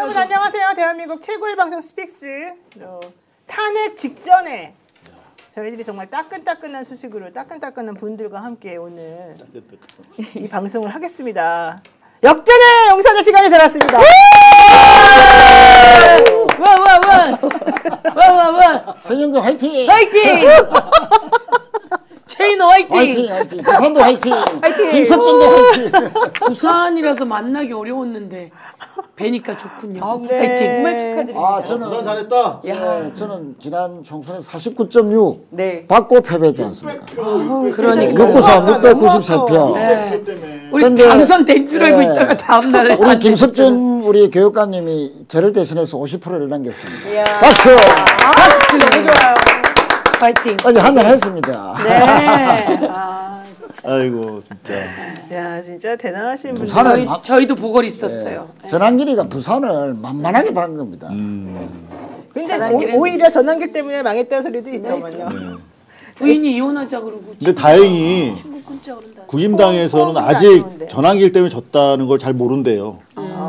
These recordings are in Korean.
여러분 안녕하세요. 대한민국 최고의 방송 스픽스. 탄핵 직전에 저희들이 정말 따끈따끈한 소식으로 따끈따끈한 분들과 함께 오늘 이 방송을 하겠습니다. 역전의 용사들 시간이 들었습니다. 와. 서영교 화이팅! 화이팅! 최인호 화이팅! 화이팅! 부산도 화이팅! 김석준도 화이팅! 부산이라서 만나기 어려웠는데 뵈니까 좋군요. 네. 화이팅! 정말 축하드립니다. 저는 부산 잘했다. 예, 저는 지난 총선에 49.6 네. 받고 패배했지 않습니까? 그러니까. 693 네. 표. 우리 근데, 당선된 줄 알고 예, 있다가 다음날 우리 김석준 우리 교육감님이 저를 대신해서 50%를 남겼습니다. 이야. 박수! 박수! 너무 좋아요. 화이팅! 어제 한잔 했습니다. 네. 아이고 진짜. 야 진짜 대단하신 분들. 부산을 저희도 보궐 있었어요. 전환길이가 부산을 만만하게 반 겁니다. 근데 전환길은- 오히려 전환길 때문에 망했다는 소리도 있더만요. 부인이 이혼하자 그러고 근데 다행히 친구 끊자 그런다. 국임당에서는 호응도 안 아직 좋은데. 전환길 때문에 졌다는 걸 잘 모른대요.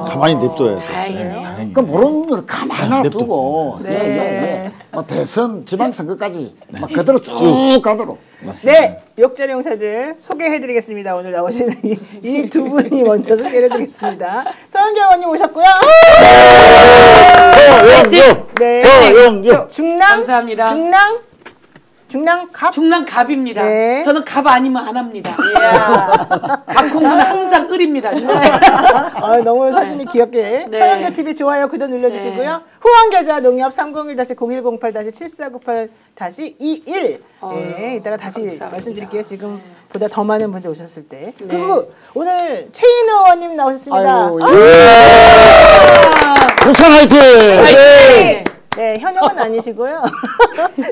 가만히 냅둬야 돼. 다행이네. 다행히. 그 모르는 걸 가만히 놔두고 네. 뭐 대선 지방선거까지 막 그대로 쭉 가도록. 네, 역전의 용사들 소개해드리겠습니다. 오늘 나오시는 이 두 분이 먼저 소개해드리겠습니다. 서영교 의원님 오셨고요. 서영교! 네. 서영교! 중랑. 감사합니다. 중랑 갑. 중랑 갑입니다. 네. 저는 갑 아니면 안 합니다. 이야. 박홍구는 항상 을입니다. 너무 사진이 귀엽게. 네. 서영교 TV 좋아요, 구독 눌러주시고요. 후원 계좌 농협 301-0108-7498-7498-21. 네, 이따가 다시 감사합니다. 말씀드릴게요. 지금 보다 더 많은 분들 오셨을 때. 네. 그리고 오늘 최인호 의원님 나오셨습니다. 아이고, 부산 화이팅! 화이팅! 네, 현역은 아니시고요.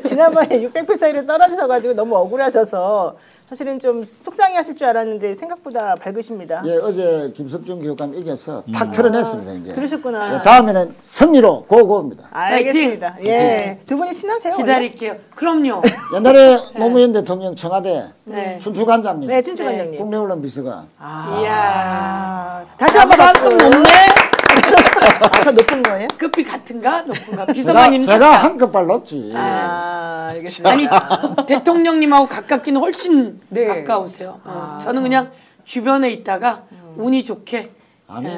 지난번에 600표 차이로 떨어지셔가지고 너무 억울하셔서 사실은 좀 속상해하실 줄 알았는데 생각보다 밝으십니다. 예, 어제 김석준 교육감 이겨서 탁 털어냈습니다. 이제. 그러셨구나. 예, 다음에는 승리로 고고입니다. 알겠습니다. 예, 두 분이 친하세요? 기다릴게요. 그럼요. 옛날에 노무현 대통령 청와대 네. 춘추관장님, 네, 친추관장님. 국내언론 비서관. 이야. 다시 한번 나보다 급 높네? 더 높은 거예요? 급이 같은가? 높은가? 비서관님 제가 한 끗발 높지. 알겠습니다. 아니 대통령님하고 가깝기는 훨씬 네. 가까우세요. 저는 그냥 주변에 있다가 운이 좋게 아니,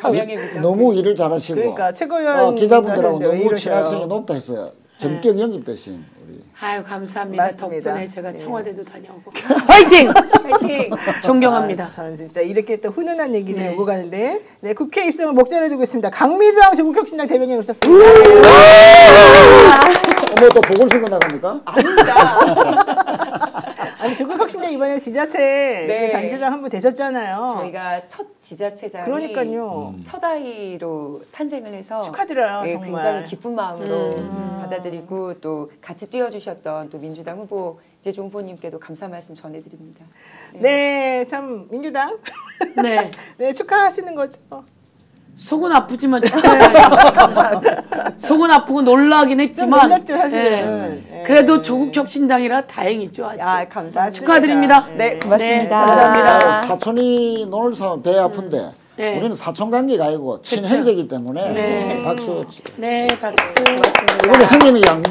경영의 부장. 너무 일을 잘하시고 그러니까 최고위원 기자분들하고 하셨는데 왜 너무 이러셔요? 친화성이 높다 해서 전격 영입되신 우리. 아유 감사합니다. 맞습니다. 덕분에 제가 예. 청와대도 다녀오고 화이팅! 파이팅! 존경합니다. 저는 진짜 이렇게 또 훈훈한 얘기들이 네. 오고 가는데 네, 국회 입성을 목전에 두고 있습니다. 강미정 조국혁신당 대변인 오셨습니다. 어머 또 보궐선거 나갑니까? 아니 조국혁신당 이번에 지자체 네. 단체장 한 분 되셨잖아요. 저희가 첫 지자체장이 그러니까요. 첫 아이로 탄생을 해서 축하드려요. 네, 정말. 굉장히 기쁜 마음으로 받아들이고 또 같이 뛰어주셨던 또 민주당 후보 이재종 후보님께도 감사 말씀 전해드립니다. 네, 참 민주당 네. 네 축하하시는 거죠. 속은 아프지만 축하해야죠. 속은 아프고 놀라긴 했지만 놀랐죠, 사실은. 예. 그래도 조국혁신당이라 다행이죠. 아주. 감사합니다. 축하드립니다. 네, 고맙습니다. 네, 감사합니다. 사촌이 논을 사면 배 아픈데 네. 우리는 사촌 관계가 아니고 친형제이기 때문에 네. 박수. 네, 박수. 이번에 형님이 양보.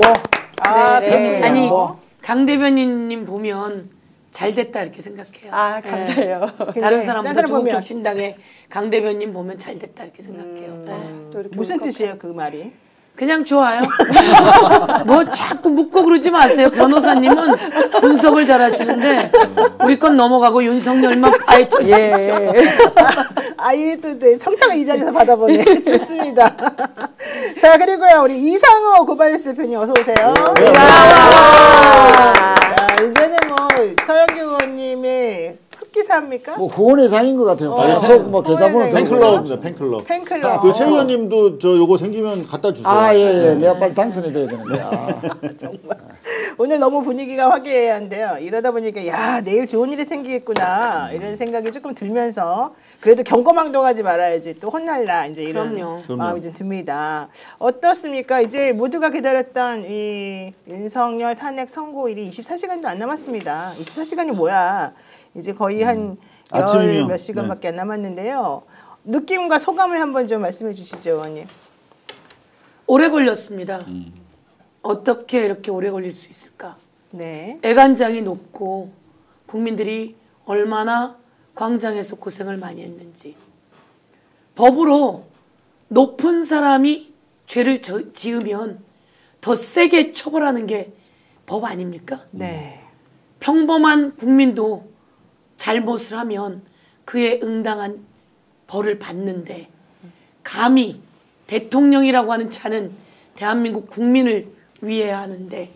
네. 형님이 아니 양보. 강 대변인님 보면 잘 됐다 이렇게 생각해요. 감사해요. 다른 사람보다 사람 보면. 조국혁신당의 강 대변인 보면 잘 됐다 이렇게 생각해요. 또 이렇게 무슨 울컥해. 뜻이에요, 그 말이? 그냥 좋아요. 뭐 자꾸 묻고 그러지 마세요. 변호사님은 분석을 잘하시는데 우리 건 넘어가고 윤석열만 파헤쳐 주십시오. 예. 아유 또 네, 청탁을 이 자리에서 받아보네. 좋습니다. 자 그리고요 우리 이상호 고발뉴스 대표님 어서 오세요. 야, 이제는 뭐 서영교 의원님의 흑기사입니까? 뭐 후원회장인 것 같아요. 계속 뭐 계좌번호 팬클럽입니다. 팬클럽. 팬클럽. 그 최 의원님도 저 요거 생기면 갖다 주세요. 예. 내가 빨리 당선이 돼야 되는데. 오늘 너무 분위기가 화기애애한데요. 이러다 보니까 야 내일 좋은 일이 생기겠구나 이런 생각이 조금 들면서 그래도 경거망동하지 말아야지 또 혼날라 이제 이런 그럼요. 마음이 좀 듭니다. 어떻습니까? 이제 모두가 기다렸던 이 윤석열 탄핵 선고일이 24시간도 안 남았습니다. 24시간이 뭐야? 이제 거의 한 아침이면. 열 몇 시간밖에 안 남았는데요. 느낌과 소감을 한번 좀 말씀해 주시죠, 의원님. 오래 걸렸습니다. 어떻게 이렇게 오래 걸릴 수 있을까? 네. 애간장이 높고 국민들이 얼마나 광장에서 고생을 많이 했는지. 법으로 높은 사람이 죄를 지으면 더 세게 처벌하는 게 법 아닙니까? 네. 평범한 국민도 잘못을 하면 그에 응당한 벌을 받는데 감히 대통령이라고 하는 자는 대한민국 국민을 위해야 하는데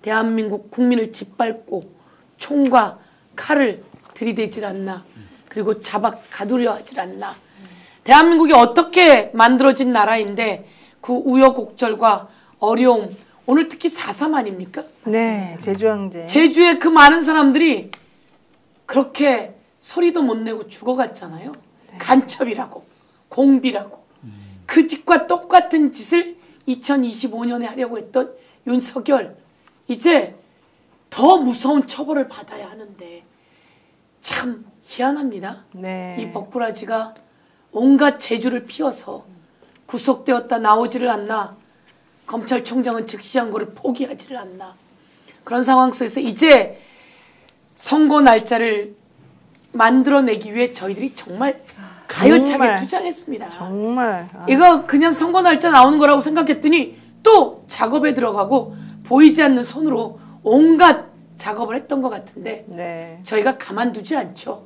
대한민국 국민을 짓밟고 총과 칼을 들이대질 않나 그리고 잡아 가두려 하질 않나 대한민국이 어떻게 만들어진 나라인데 그 우여곡절과 어려움 오늘 특히 4.3 아닙니까? 네. 제주항쟁. 제주의 그 많은 사람들이 그렇게 소리도 못 내고 죽어갔잖아요. 간첩이라고 공비라고 그 짓과 똑같은 짓을 2025년에 하려고 했던 윤석열 이제 더 무서운 처벌을 받아야 하는데 참 희한합니다. 네. 이 버꾸라지가 온갖 재주를 피워서 구속되었다 나오지를 않나 검찰총장은 즉시항고를 포기하지를 않나 그런 상황 속에서 이제 선거 날짜를 만들어내기 위해 저희들이 정말 가열차게 정말. 투쟁했습니다. 정말. 이거 그냥 선거 날짜 나오는 거라고 생각했더니 또 작업에 들어가고 보이지 않는 손으로 온갖 작업을 했던 것 같은데 네. 저희가 가만두지 않죠.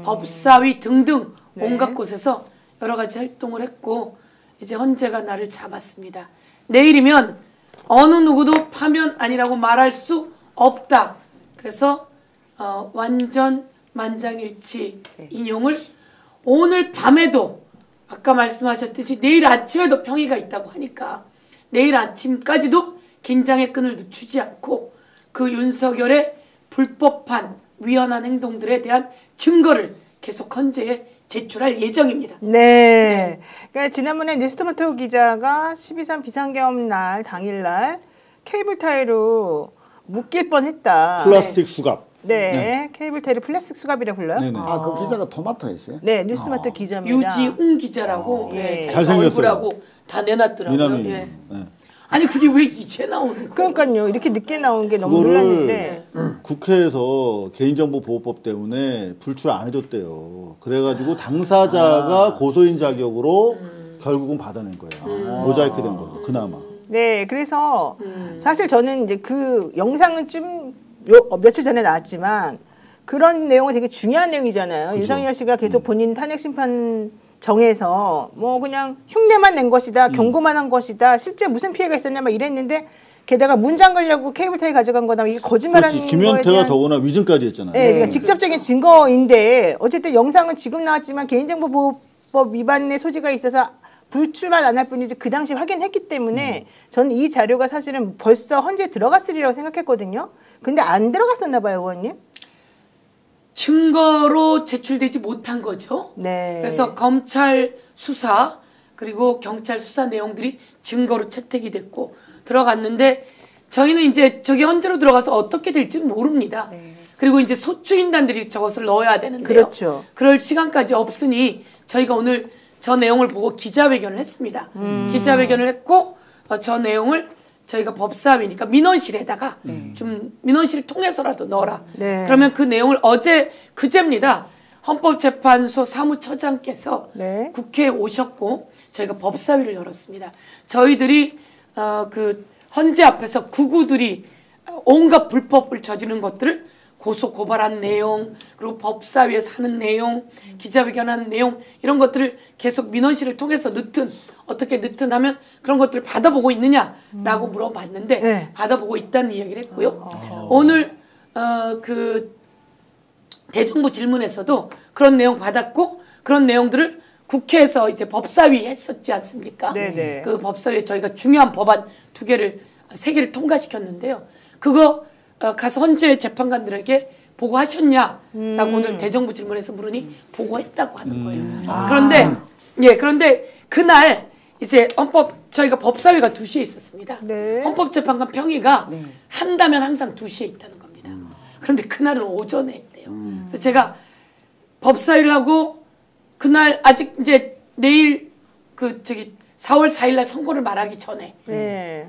법사위 등등 네. 온갖 곳에서 여러 가지 활동을 했고 이제 헌재가 나를 잡았습니다. 내일이면 어느 누구도 파면 아니라고 말할 수 없다. 그래서 완전 만장일치 인용을 오늘 밤에도 아까 말씀하셨듯이 내일 아침에도 평의가 있다고 하니까 내일 아침까지도 긴장의 끈을 늦추지 않고 그 윤석열의 불법한 위헌한 행동들에 대한 증거를 계속 헌재에 제출할 예정입니다. 네. 그러니까 지난번에 뉴스토마토 기자가 12.3 비상계엄 날 당일날 케이블 타이로 묶일 뻔했다. 플라스틱 수갑. 네. 케이블 타이를 플라스틱 수갑이라고 불러요? 네네. 아, 그 기자가 토마토였어요? 네, 뉴스토마토 기자입니다. 유지웅 기자라고 네. 예, 잘생겼어요. 얼굴하고 다 내놨더라고요. 미남이. 예. 네. 아니 그게 왜 이제 나오는 거예요? 그러니까요. 이렇게 늦게 나온 게 너무 그거를 놀랐는데. 국회에서 개인정보보호법 때문에 불출 안 해줬대요. 그래가지고 당사자가 고소인 자격으로 결국은 받아낸 거예요. 모자이크 된 걸로 그나마. 네, 그래서 사실 저는 이제 그 영상은 좀 며칠 전에 나왔지만 그런 내용은 되게 중요한 내용이잖아요. 윤석열 씨가 계속 본인 탄핵 심판 정해서 뭐 그냥 흉내만 낸 것이다, 경고만 한 것이다, 실제 무슨 피해가 있었냐 막 이랬는데 게다가 문장 걸려고 케이블 타이 가져간 거다 이게 거짓말하는 그렇지. 거에 김현태가 대한 더구나 위증까지 했잖아요. 네, 그러니까 직접적인 증거인데 어쨌든 영상은 지금 나왔지만 개인정보보호법 위반의 소지가 있어서 불출만 안 할 뿐이지 그 당시 확인했기 때문에 저는 이 자료가 사실은 벌써 헌재에 들어갔으리라고 생각했거든요. 근데 안 들어갔었나 봐요, 의원님. 증거로 제출되지 못한 거죠. 네. 그래서 검찰 수사 그리고 경찰 수사 내용들이 증거로 채택이 됐고 들어갔는데 저희는 이제 저기 헌재로 들어가서 어떻게 될지는 모릅니다. 네. 그리고 이제 소추인단들이 저것을 넣어야 되는데요. 그렇죠. 그럴 시간까지 없으니 저희가 오늘 저 내용을 보고 기자회견을 했습니다. 기자회견을 했고 저 내용을 저희가 법사위니까 민원실에다가 좀 민원실을 통해서라도 넣어라. 네. 그러면 그 내용을 그제입니다. 헌법재판소 사무처장께서 네. 국회에 오셨고 저희가 법사위를 열었습니다. 저희들이 그 헌재 앞에서 구구들이 온갖 불법을 저지른 것들을 고소 고발한 내용 그리고 법사위에서 하는 내용 기자회견하는 내용 이런 것들을 계속 민원실을 통해서 어떻게 하면 그런 것들을 받아보고 있느냐라고 물어봤는데 네. 받아보고 있다는 이야기를 했고요. 오늘 그 대정부 질문에서도 그런 내용 받았고 그런 내용들을 국회에서 이제 법사위 했었지 않습니까? 네네. 그 법사위에 저희가 중요한 법안 3개를 통과시켰는데요. 그거 가서 헌재 재판관들에게 보고하셨냐라고 오늘 대정부 질문에서 물으니 보고했다고 하는 거예요. 그런데 그날 이제 저희가 법사위가 2시에 있었습니다. 네. 헌법재판관 평의가 한다면 항상 2시에 있다는 겁니다. 그런데 그날은 오전에 했대요. 그래서 제가 법사위를 하고 그날 아직 이제 내일 4월 4일 날 선고를 말하기 전에 네.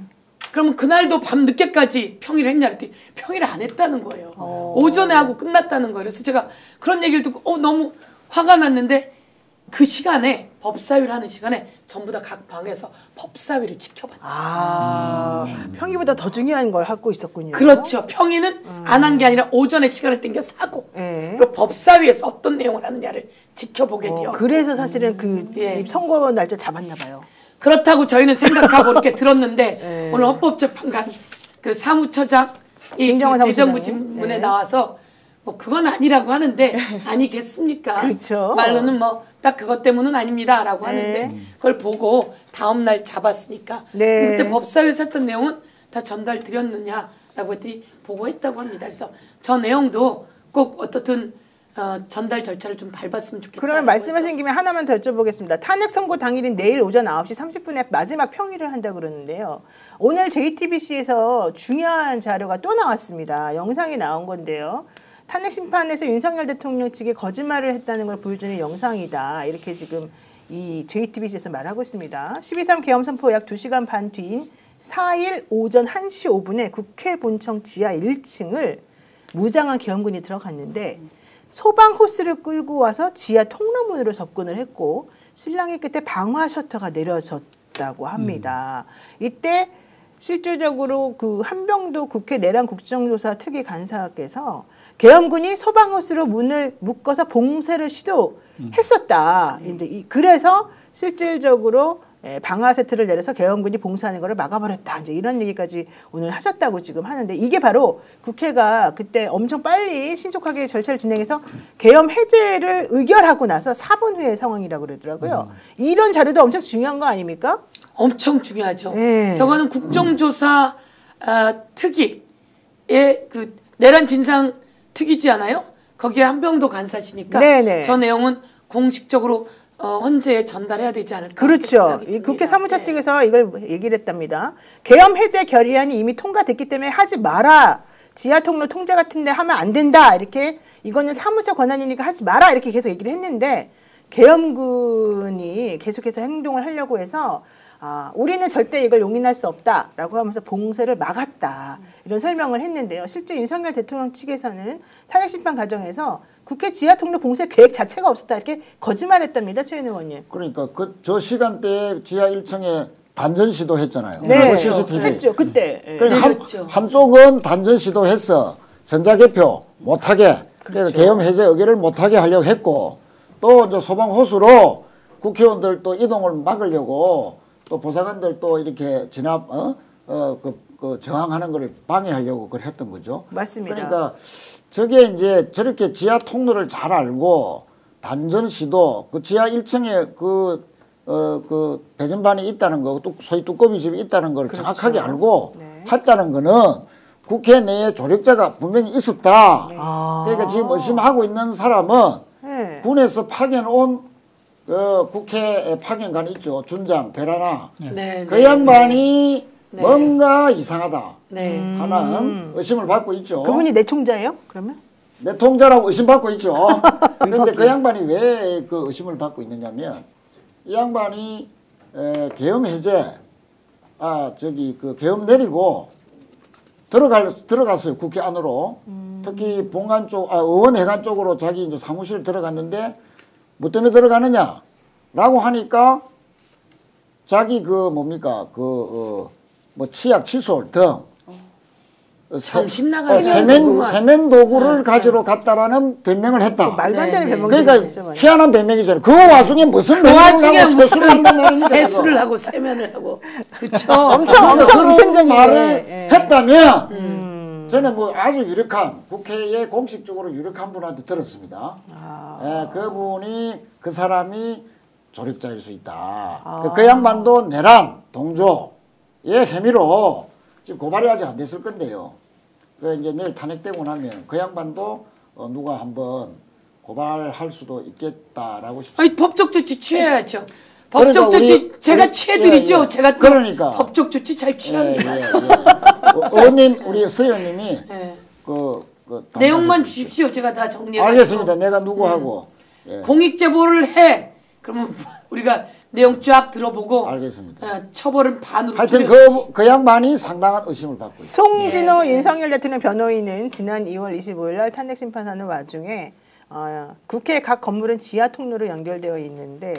그러면 그날도 밤 늦게까지 평일을 했냐 그랬더니 평일을 안 했다는 거예요. 오전에 하고 끝났다는 거예요. 그래서 제가 그런 얘기를 듣고 너무 화가 났는데 그 시간에 법사위를 하는 시간에 전부 다 각 방에서 법사위를 지켜봤다. 평일보다 더 중요한 걸 하고 있었군요. 그렇죠. 평일은 안 한 게 아니라 오전에 시간을 땡겨서 하고 네. 그리고 법사위에서 어떤 내용을 하느냐를 지켜보게 되었고 그래서 사실은 그 예. 선거 날짜 잡았나 봐요. 그렇다고 저희는 생각하고 이렇게 들었는데 오늘 헌법재판관 그 사무처장 이 김정은 대정부 사무처장이. 질문에 네. 나와서 뭐 그건 아니라고 하는데 아니겠습니까? 그렇죠. 말로는 뭐 딱 그것 때문은 아닙니다라고 네. 하는데 그걸 보고 다음 날 잡았으니까 네. 그때 법사위에서 했던 내용은 다 전달 드렸느냐라고 했더니 보고했다고 합니다. 그래서 저 내용도 꼭 어떻든 전달 절차를 좀 밟았으면 좋겠다. 그러면 말씀하신 김에 하나만 더 여쭤보겠습니다. 탄핵 선고 당일인 내일 오전 9시 30분에 마지막 평일을 한다고 그러는데요. 오늘 JTBC에서 중요한 자료가 또 나왔습니다. 영상이 나온 건데요. 탄핵 심판에서 윤석열 대통령 측이 거짓말을 했다는 걸 보여주는 영상이다. 이렇게 지금 이 JTBC에서 말하고 있습니다. 12.3 계엄 선포 약 2시간 반 뒤인 4일 오전 1시 5분에 국회 본청 지하 1층을 무장한 계엄군이 들어갔는데 소방 호스를 끌고 와서 지하 통로문으로 접근을 했고 신랑이 끝에 방화 셔터가 내려졌다고 합니다. 이때 실질적으로 그 한병도 국회 내란 국정조사 특위 간사께서 계엄군이 소방 호스로 문을 묶어서 봉쇄를 시도했었다. 이제 그래서 실질적으로 방화 세트를 내려서 계엄군이 봉쇄하는 것을 막아버렸다. 이제 이런 얘기까지 오늘 하셨다고 지금 하는데 이게 바로 국회가 그때 엄청 빨리 신속하게 절차를 진행해서 계엄 해제를 의결하고 나서 4분 후의 상황이라고 그러더라고요. 이런 자료도 엄청 중요한 거 아닙니까? 엄청 중요하죠. 네. 저거는 국정조사 특위의 그 내란 진상 특위지 않아요? 거기에 한병도 간사시니까 네네. 저 내용은 공식적으로 헌재에 전달해야 되지 않을까. 그렇죠. 이 국회 사무처 측에서 이걸 얘기를 했답니다. 계엄 해제 결의안이 이미 통과됐기 때문에 하지 마라. 지하 통로 통제 같은 데 하면 안 된다. 이렇게 이거는 사무처 권한이니까 하지 마라. 이렇게 계속 얘기를 했는데 계엄군이 계속해서 행동을 하려고 해서 우리는 절대 이걸 용인할 수 없다라고 하면서 봉쇄를 막았다. 이런 설명을 했는데요. 실제 윤석열 대통령 측에서는 탄핵 심판 과정에서 국회 지하 통로 봉쇄 계획 자체가 없었다. 이렇게 거짓말했답니다. 최윤 의원님. 그러니까 저 시간대에 지하 1층에 단전 시도했잖아요. 네, 그 CCTV. 했죠. 그때. 그러니까 내렸죠. 한쪽은 단전 시도해서 전자개표 못하게 그래서 계엄 해제 의결을 못하게 하려고 했고 또 이제 소방 호수로 국회의원들 또 이동을 막으려고 또 보좌관들 또 이렇게 진압 그 저항하는 걸 방해하려고 그걸 했던 거죠. 맞습니다. 그러니까 저게 이제 저렇게 지하 통로를 잘 알고 단전 시도 그 지하 1층에 그 배전반이 있다는 거, 소위 뚜껑이 집이 있다는 걸 그렇죠. 정확하게 알고 네. 했다는 거는 국회 내에 조력자가 분명히 있었다. 네. 그러니까 지금 의심하고 있는 사람은 네. 군에서 파견 온 국회 파견관 있죠. 준장 베라나. 네, 그 네. 양반이 네. 뭔가 이상하다 네. 하는 의심을 받고 있죠. 그분이 내통자예요? 그러면? 내통자라고 의심받고 있죠. 그런데 그 양반이 왜 그 의심을 받고 있느냐면 이 양반이 계엄 해제 그 계엄 내리고 들어갔어요. 국회 안으로. 특히 본관 쪽 의원회관 쪽으로 자기 이제 사무실 들어갔는데 뭐 때문에 들어가느냐라고 하니까 자기 뭐 치약 칫솔 등 세면 도구를 가지러 갔다라는 변명을 했다. 말도 안 되는 네, 변명이 그러니까 진짜 많아요. 희한한 변명이잖아요. 그 와중에 무슨 그 와중에 변명을 하고 세수를 한단 말입니까? 세수를 하고 세면을 하고 그렇죠. 엄청 그런 위생적인 말을 예. 했다면 저는 뭐 아주 유력한 국회에 공식적으로 유력한 분한테 들었습니다. 그분이 그 사람이 조력자일 수 있다. 그 양반도 내란 동조의 혐의로 지금 고발이 아직 안 됐을 건데요. 그 이제 내일 탄핵되고 나면 그 양반도 누가 한번 고발할 수도 있겠다라고 싶습니다. 아니, 법적 조치 취해야죠. 그러니까 법적 조치 제가 취해드리죠. 제가 또 그러니까 법적 조치 잘 취합니다. 의원님 우리 서의원님이 예. 그 내용만 주십시오. 제가 다 정리해서. 알겠습니다. 내가 누구하고 공익 제보를 해. 그러면 우리가 내용 쫙 들어보고 알겠습니다. 처벌은 반으로 하여튼 줄여야지. 그 양반이 상당한 의심을 받고 있어요. 송진호 윤석열 대통령 변호인은 지난 2월 25일 날 탄핵 심판하는 와중에 국회 각 건물은 지하 통로로 연결되어 있는데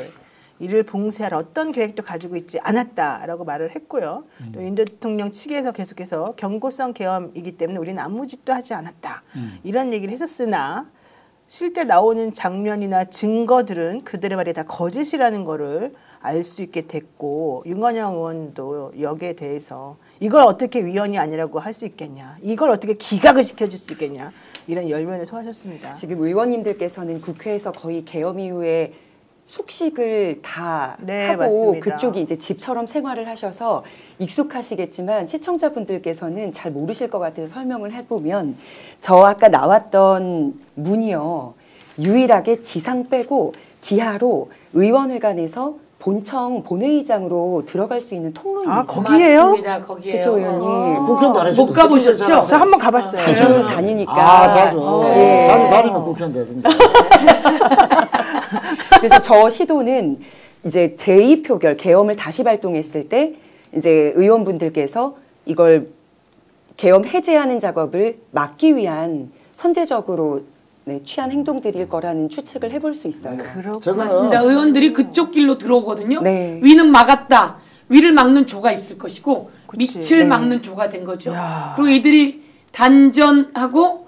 이를 봉쇄할 어떤 계획도 가지고 있지 않았다라고 말을 했고요. 또 윤 대통령 측에서 계속해서 경고성 계엄이기 때문에 우리는 아무 짓도 하지 않았다. 이런 얘기를 했었으나 실제 나오는 장면이나 증거들은 그들의 말이 다 거짓이라는 거를 알 수 있게 됐고 윤건영 의원도 여기에 대해서 이걸 어떻게 위헌이 아니라고 할 수 있겠냐. 이걸 어떻게 기각을 시켜줄 수 있겠냐. 이런 열변을 토하셨습니다. 지금 의원님들께서는 국회에서 거의 계엄 이후에 숙식을 다 하고 맞습니다. 그쪽이 이제 집처럼 생활을 하셔서 익숙하시겠지만 시청자분들께서는 잘 모르실 것 같아서 설명을 해보면 저 아까 나왔던 문이요. 유일하게 지상 빼고 지하로 의원회관에서 본청 본회의장으로 들어갈 수 있는 통로입니다. 거기에요? 맞습니다. 거기에요. 그쵸, 의원님. 국회의원도 안 했어요. 못 가보셨죠? 저 한번 가봤어요. 자주 다니니까. 자주. 예. 자주 다니면 국회의원 되던데. 그래서 저 시도는 이제 제2표결 계엄을 다시 발동했을 때 이제 의원분들께서 이걸 계엄 해제하는 작업을 막기 위한 선제적으로 취한 행동들일 거라는 추측을 해볼 수 있어요. 맞습니다. 의원들이 그쪽 길로 들어오거든요. 네. 위는 막았다. 위를 막는 조가 있을 것이고 밑을 네. 막는 조가 된 거죠. 그리고 이들이 단전하고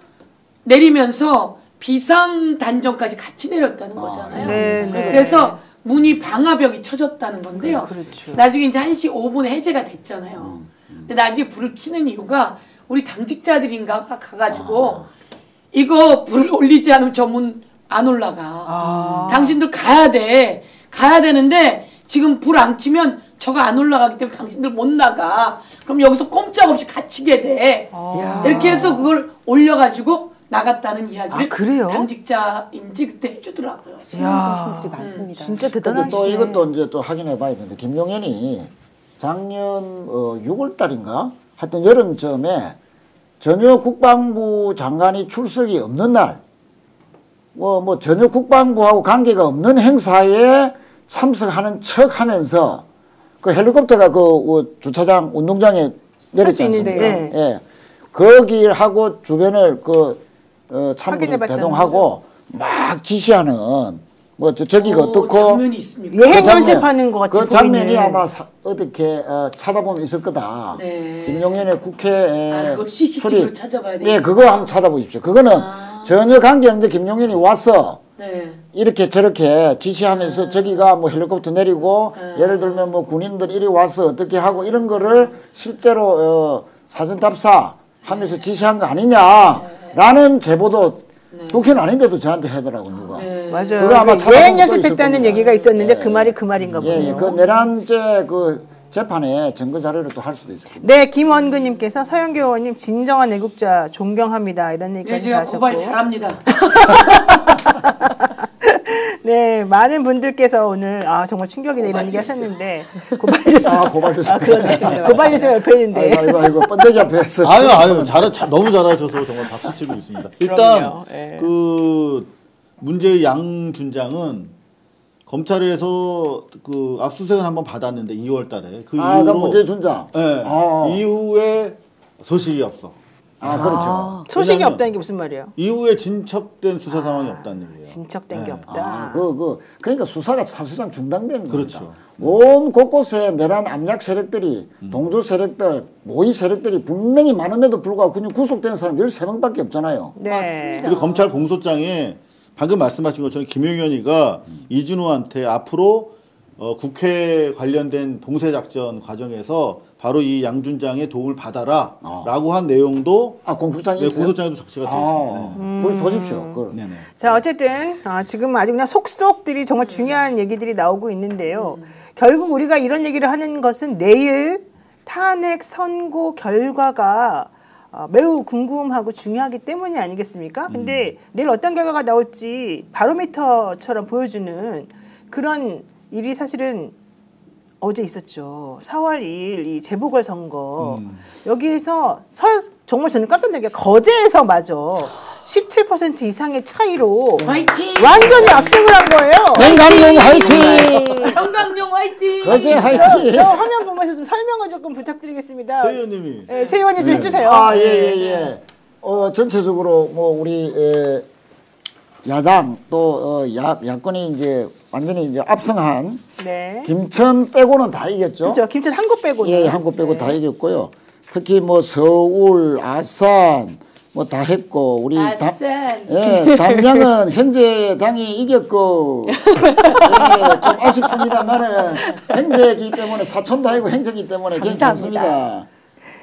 내리면서 비상 단전까지 같이 내렸다는 거잖아요. 네, 네. 그래서 문이 방화벽이 쳐졌다는 건데요. 그렇죠. 나중에 이제 1시 5분에 해제가 됐잖아요. 근데 나중에 불을 켜는 이유가 우리 당직자들인가가 가가지고 이거 불을 올리지 않으면 저 문 안 올라가. 당신들 가야 돼. 가야 되는데 지금 불 안 켜면 저가 안 올라가기 때문에 당신들 못 나가. 그럼 여기서 꼼짝없이 갇히게 돼. 이렇게 해서 그걸 올려가지고 나갔다는 이야기를 그래요? 당직자인지 그때 해주더라고요. 공신들이 많습니다. 진짜 근데 대단하시네. 또 이것도 이제 또 확인해 봐야 되는데 김용현이 작년 6월 달인가 하여튼 여름쯤에 전혀 국방부 장관이 출석이 없는 날 뭐 전혀 국방부하고 관계가 없는 행사에 참석하는 척 하면서 그 헬리콥터가 그 주차장 운동장에 내렸지 않습니까? 네. 예. 거기하고 주변을 참고를 대동하고 막 지시하는 저기가 어떻고 장면이 있습니까? 예행 연습하는 것 같이 그 장면이 보이네. 아마 어떻게 찾아보면 있을 거다. 네. 김용현의 국회 그걸 CCTV로 찾아봐야 돼요. 예, 그거 한번 찾아보십시오. 그거는 전혀 관계없는데 김용현이 와서 네. 이렇게 저렇게 지시하면서 저기가 뭐 헬리콥터 내리고 예를 들면 뭐 군인들 이리 와서 어떻게 하고 이런 거를 실제로 사전 답사하면서 지시한 거 아니냐라는 제보도 국회는 아닌데도 저한테 하더라고 누가. 맞아요. 그거 아마 그 예행 찾아보면 또 연습했다는 있을 얘기가 있었는데 예. 그 말이 그 말인가 보네요. 예, 그 내란죄 그 재판에 증거 자료를 또 할 수도 있어요. 네, 김원근님께서 서영교 의원님 진정한 애국자 존경합니다. 이런 네, 얘기까지 제가 하셨고. 고발 잘합니다. 네, 많은 분들께서 오늘 정말 충격이다 이런 얘기 하셨는데 고발뉴스. 고발뉴스. 그러네. 고발뉴스가 옆에 있는데. 아이고 번데기 앞에 했어. 아유 너무 잘하셔서 정말 박수 치고 있습니다. 일단 그럼요. 예. 그 문제의 양준장은 검찰에서 그 압수수색을 한번 받았는데 2월달에 그 그 이후로 문제 준장. 네, 이후에 소식이 없어. 그렇죠. 소식이 왜냐면 없다는 게 무슨 말이에요? 이후에 진척된 수사 상황이 없다는 얘기예요. 진척된 게 없다. 그러니까 수사가 사실상 중단되는 그렇죠. 겁니다. 온 곳곳에 내란 압력 세력들이 동조 세력들, 모의 세력들이 분명히 많음에도 불구하고 그냥 구속된 사람 13명밖에 없잖아요. 네. 맞습니다. 그리고 검찰 공소장에 방금 말씀하신 것처럼 김용현이가 이준호한테 앞으로 국회 관련된 봉쇄 작전 과정에서 바로 이 양준장의 도움을 받아라라고 한 내용도 공소장이 네, 있어요? 공소장에도 적시가 되어 있습니다. 네. 보십시오. 그걸. 네네. 자, 어쨌든 지금 아주 그냥 속속들이 정말 중요한 얘기들이 나오고 있는데요. 결국 우리가 이런 얘기를 하는 것은 내일 탄핵 선고 결과가 매우 궁금하고 중요하기 때문이 아니겠습니까? 근데 내일 어떤 결과가 나올지 바로미터처럼 보여주는 그런 일이 사실은 어제 있었죠. 4월 2일 이 재보궐선거 여기에서 정말 저는 깜짝 놀란 게 거제에서 마저 17% 이상의 차이로 화이팅! 완전히 압승을 한 거예요. 건강용 화이팅! 건강용 화이팅! 거제 저 화이팅! 화면 보면서 좀 설명을 조금 부탁드리겠습니다. 최 의원님이 네, 최 의원님 좀 해주세요. 아, 예. 전체적으로 뭐 우리 야당 또 야권이 이제 완전히 이제 압승한 네. 김천 빼고는 다 이겼죠. 그렇죠. 김천 한 곳 빼고. 예, 한 곳 빼고 다 이겼고요. 특히 뭐 서울, 아산 뭐 다 했고 우리 담양은 현재 당이 이겼고 좀 아쉽습니다만은 행제이기 때문에 사촌도 아니고 행제이기 때문에 괜찮습니다.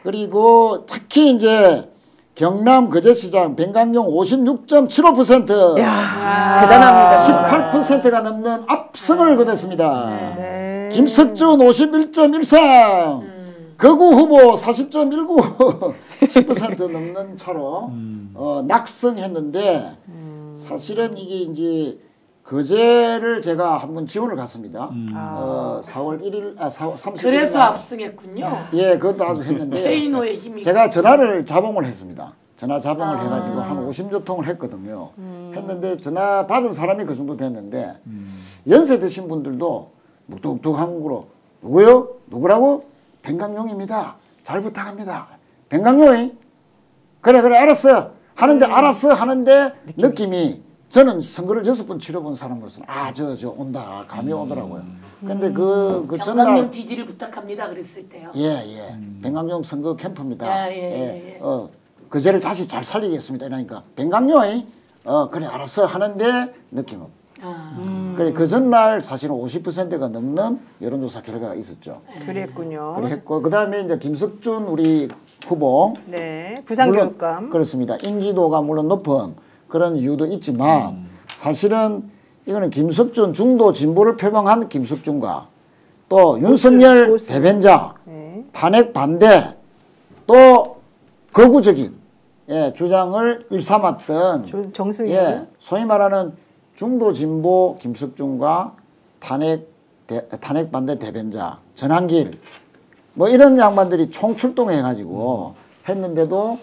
그리고 특히 이제 경남 거제시장 변강용 56.75% 대단합니다. 18%가 넘는 압승을 거뒀습니다. 네. 김석준 51.13 거구 후보 40.19 10% 넘는 차로 낙승했는데 사실은 이게 이제 거제를 제가 한번 지원을 갔습니다. 4월 1일 30일 그래서 압승했군요. 예, 그것도 아주 했는데 최인호의 힘이. 제가 전화를 자봉을 했습니다. 전화 자봉을 해가지고 한 50여 통을 했거든요. 했는데 전화 받은 사람이 그 정도 됐는데 연세 드신 분들도 묵뚝뚝한 거로 누구요? 누구라고? 변강용입니다. 잘 부탁합니다. 변강용이 그래 알았어 하는데 알았어 하는데 느낌이 저는 선거를 6번 치러본 사람으로서는 저 온다 감이 오더라고요. 근데 그 전날 변강용 지지를 부탁합니다 그랬을 때요. 예. 변강용 선거 캠프입니다. 그제를 다시 잘 살리겠습니다. 이러니까 변강용이 그래 알았어 하는데 느낌은 그래 그 전날 사실은 50%가 넘는 여론조사 결과가 있었죠. 그랬군요. 그랬고 그다음에 이제 김석준 우리 후보 네, 부산교육감. 물론 그렇습니다. 인지도가 물론 높은 그런 이유도 있지만 사실은 이거는 김석준 중도 진보를 표명한 김석준과 또 윤석열 대변자 탄핵 반대 또 거구적인 주장을 일삼았던 정승희 소위 말하는 중도 진보 김석준과 탄핵 반대 대변자 전한길 뭐 이런 양반들이 총출동해 가지고 했는데도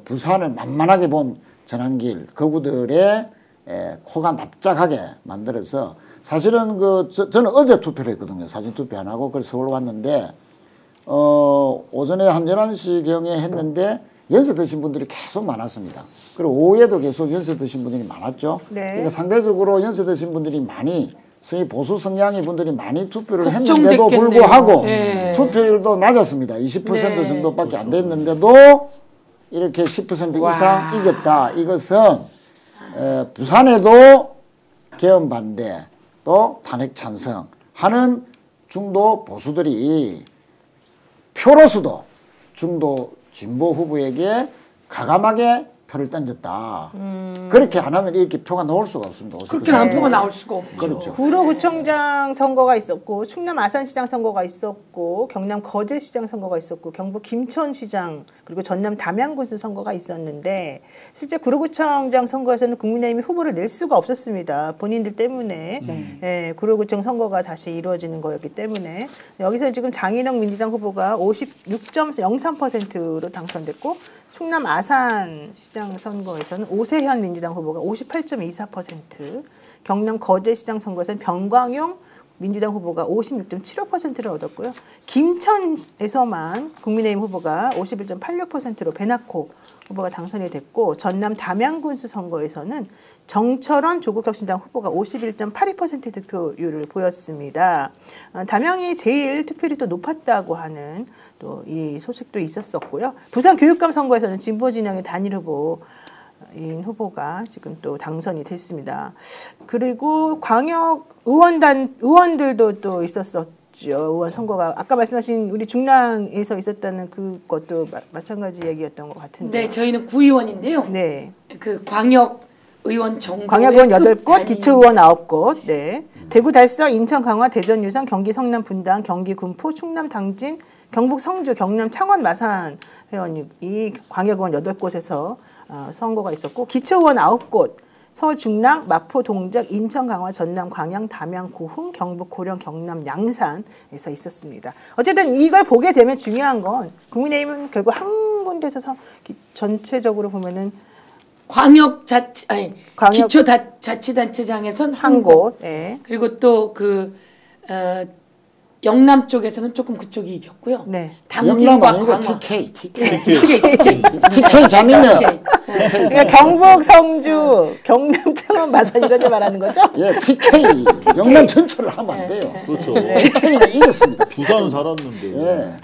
부산을 만만하게 본 전한길 거구들의 코가 납작하게 만들어서 사실은 저는 어제 투표를 했거든요. 사진 투표 안 하고 그래서 서울 왔는데 오전에 한 11시경에 했는데 연세 드신 분들이 계속 많았습니다. 그리고 오후에도 계속 연세 드신 분들이 많았죠. 네. 그러니까 상대적으로 연세 드신 분들이 많이 소위 보수 성향의 분들이 많이 투표를 했는데도 불구하고 투표율도 낮았습니다. 20% 정도밖에 안 됐는데도 이렇게 10% 이상 이겼다. 이것은 부산에도 계엄 반대 또 탄핵 찬성하는 중도 보수들이 표로서도 중도 진보 후보에게 가감하게 표를 던졌다. 그렇게 안 하면 이렇게 표가 나올 수가 없습니다. 그렇게 안 표가 나올 수가 없죠. 그렇죠. 구로구청장 선거가 있었고 충남 아산시장 선거가 있었고 경남 거제시장 선거가 있었고 경북 김천시장 그리고 전남 담양군수 선거가 있었는데 실제 구로구청장 선거에서는 국민의힘이 후보를 낼 수가 없었습니다. 본인들 때문에 구로구청 선거가 다시 이루어지는 거였기 때문에 여기서 지금 장인영 민주당 후보가 56.03%로 당선됐고 충남 아산시장 선거에서는 오세현 민주당 후보가 58.24%, 경남 거제시장 선거에서는 변광용 민주당 후보가 56.75%를 얻었고요. 김천에서만 국민의힘 후보가 51.86%로 배나코 후보가 당선이 됐고 전남 담양군수 선거에서는 정철원 조국혁신당 후보가 51.82% 득표율을 보였습니다. 담양이 제일 투표율이 또 높았다고 하는 또 이 소식도 있었었고요. 부산 교육감 선거에서는 진보 진영의 단일 후보인 후보가 지금 또 당선이 됐습니다. 그리고 광역 의원들도 또 있었었죠. 의원 선거가 아까 말씀하신 우리 중랑에서 있었다는 그것도 마찬가지 얘기였던 것 같은데. 네, 저희는 구의원인데요. 네. 그 광역 의원 정보 광역의원 8곳, 기초의원 9곳. 네. 대구 달서, 인천 강화, 대전 유성, 경기 성남 분당, 경기 군포, 충남 당진, 경북 성주, 경남 창원 마산 회원이 광역의원 8곳에서 선거가 있었고 기초의원 9곳, 서울 중랑, 마포 동작, 인천 강화, 전남 광양, 담양 고흥, 경북 고령, 경남 양산에서 있었습니다. 어쨌든 이걸 보게 되면 중요한 건 국민의힘은 결국 한 군데서 전체적으로 보면은 기초자치단체장에선 한 곳. 네. 그리고 또 영남 쪽에서는 조금 그쪽이 이겼고요. 네. 영남 당진과 아니고 광화. TK TK. 자민련. 그러니까 경북, 성주, 경남, 창원, 마산 이런 데 말하는 거죠? 예, TK 영남 전체를 하면 안 돼요. 그렇죠. TK는 이겼습니다. 부산 살았는데. 예.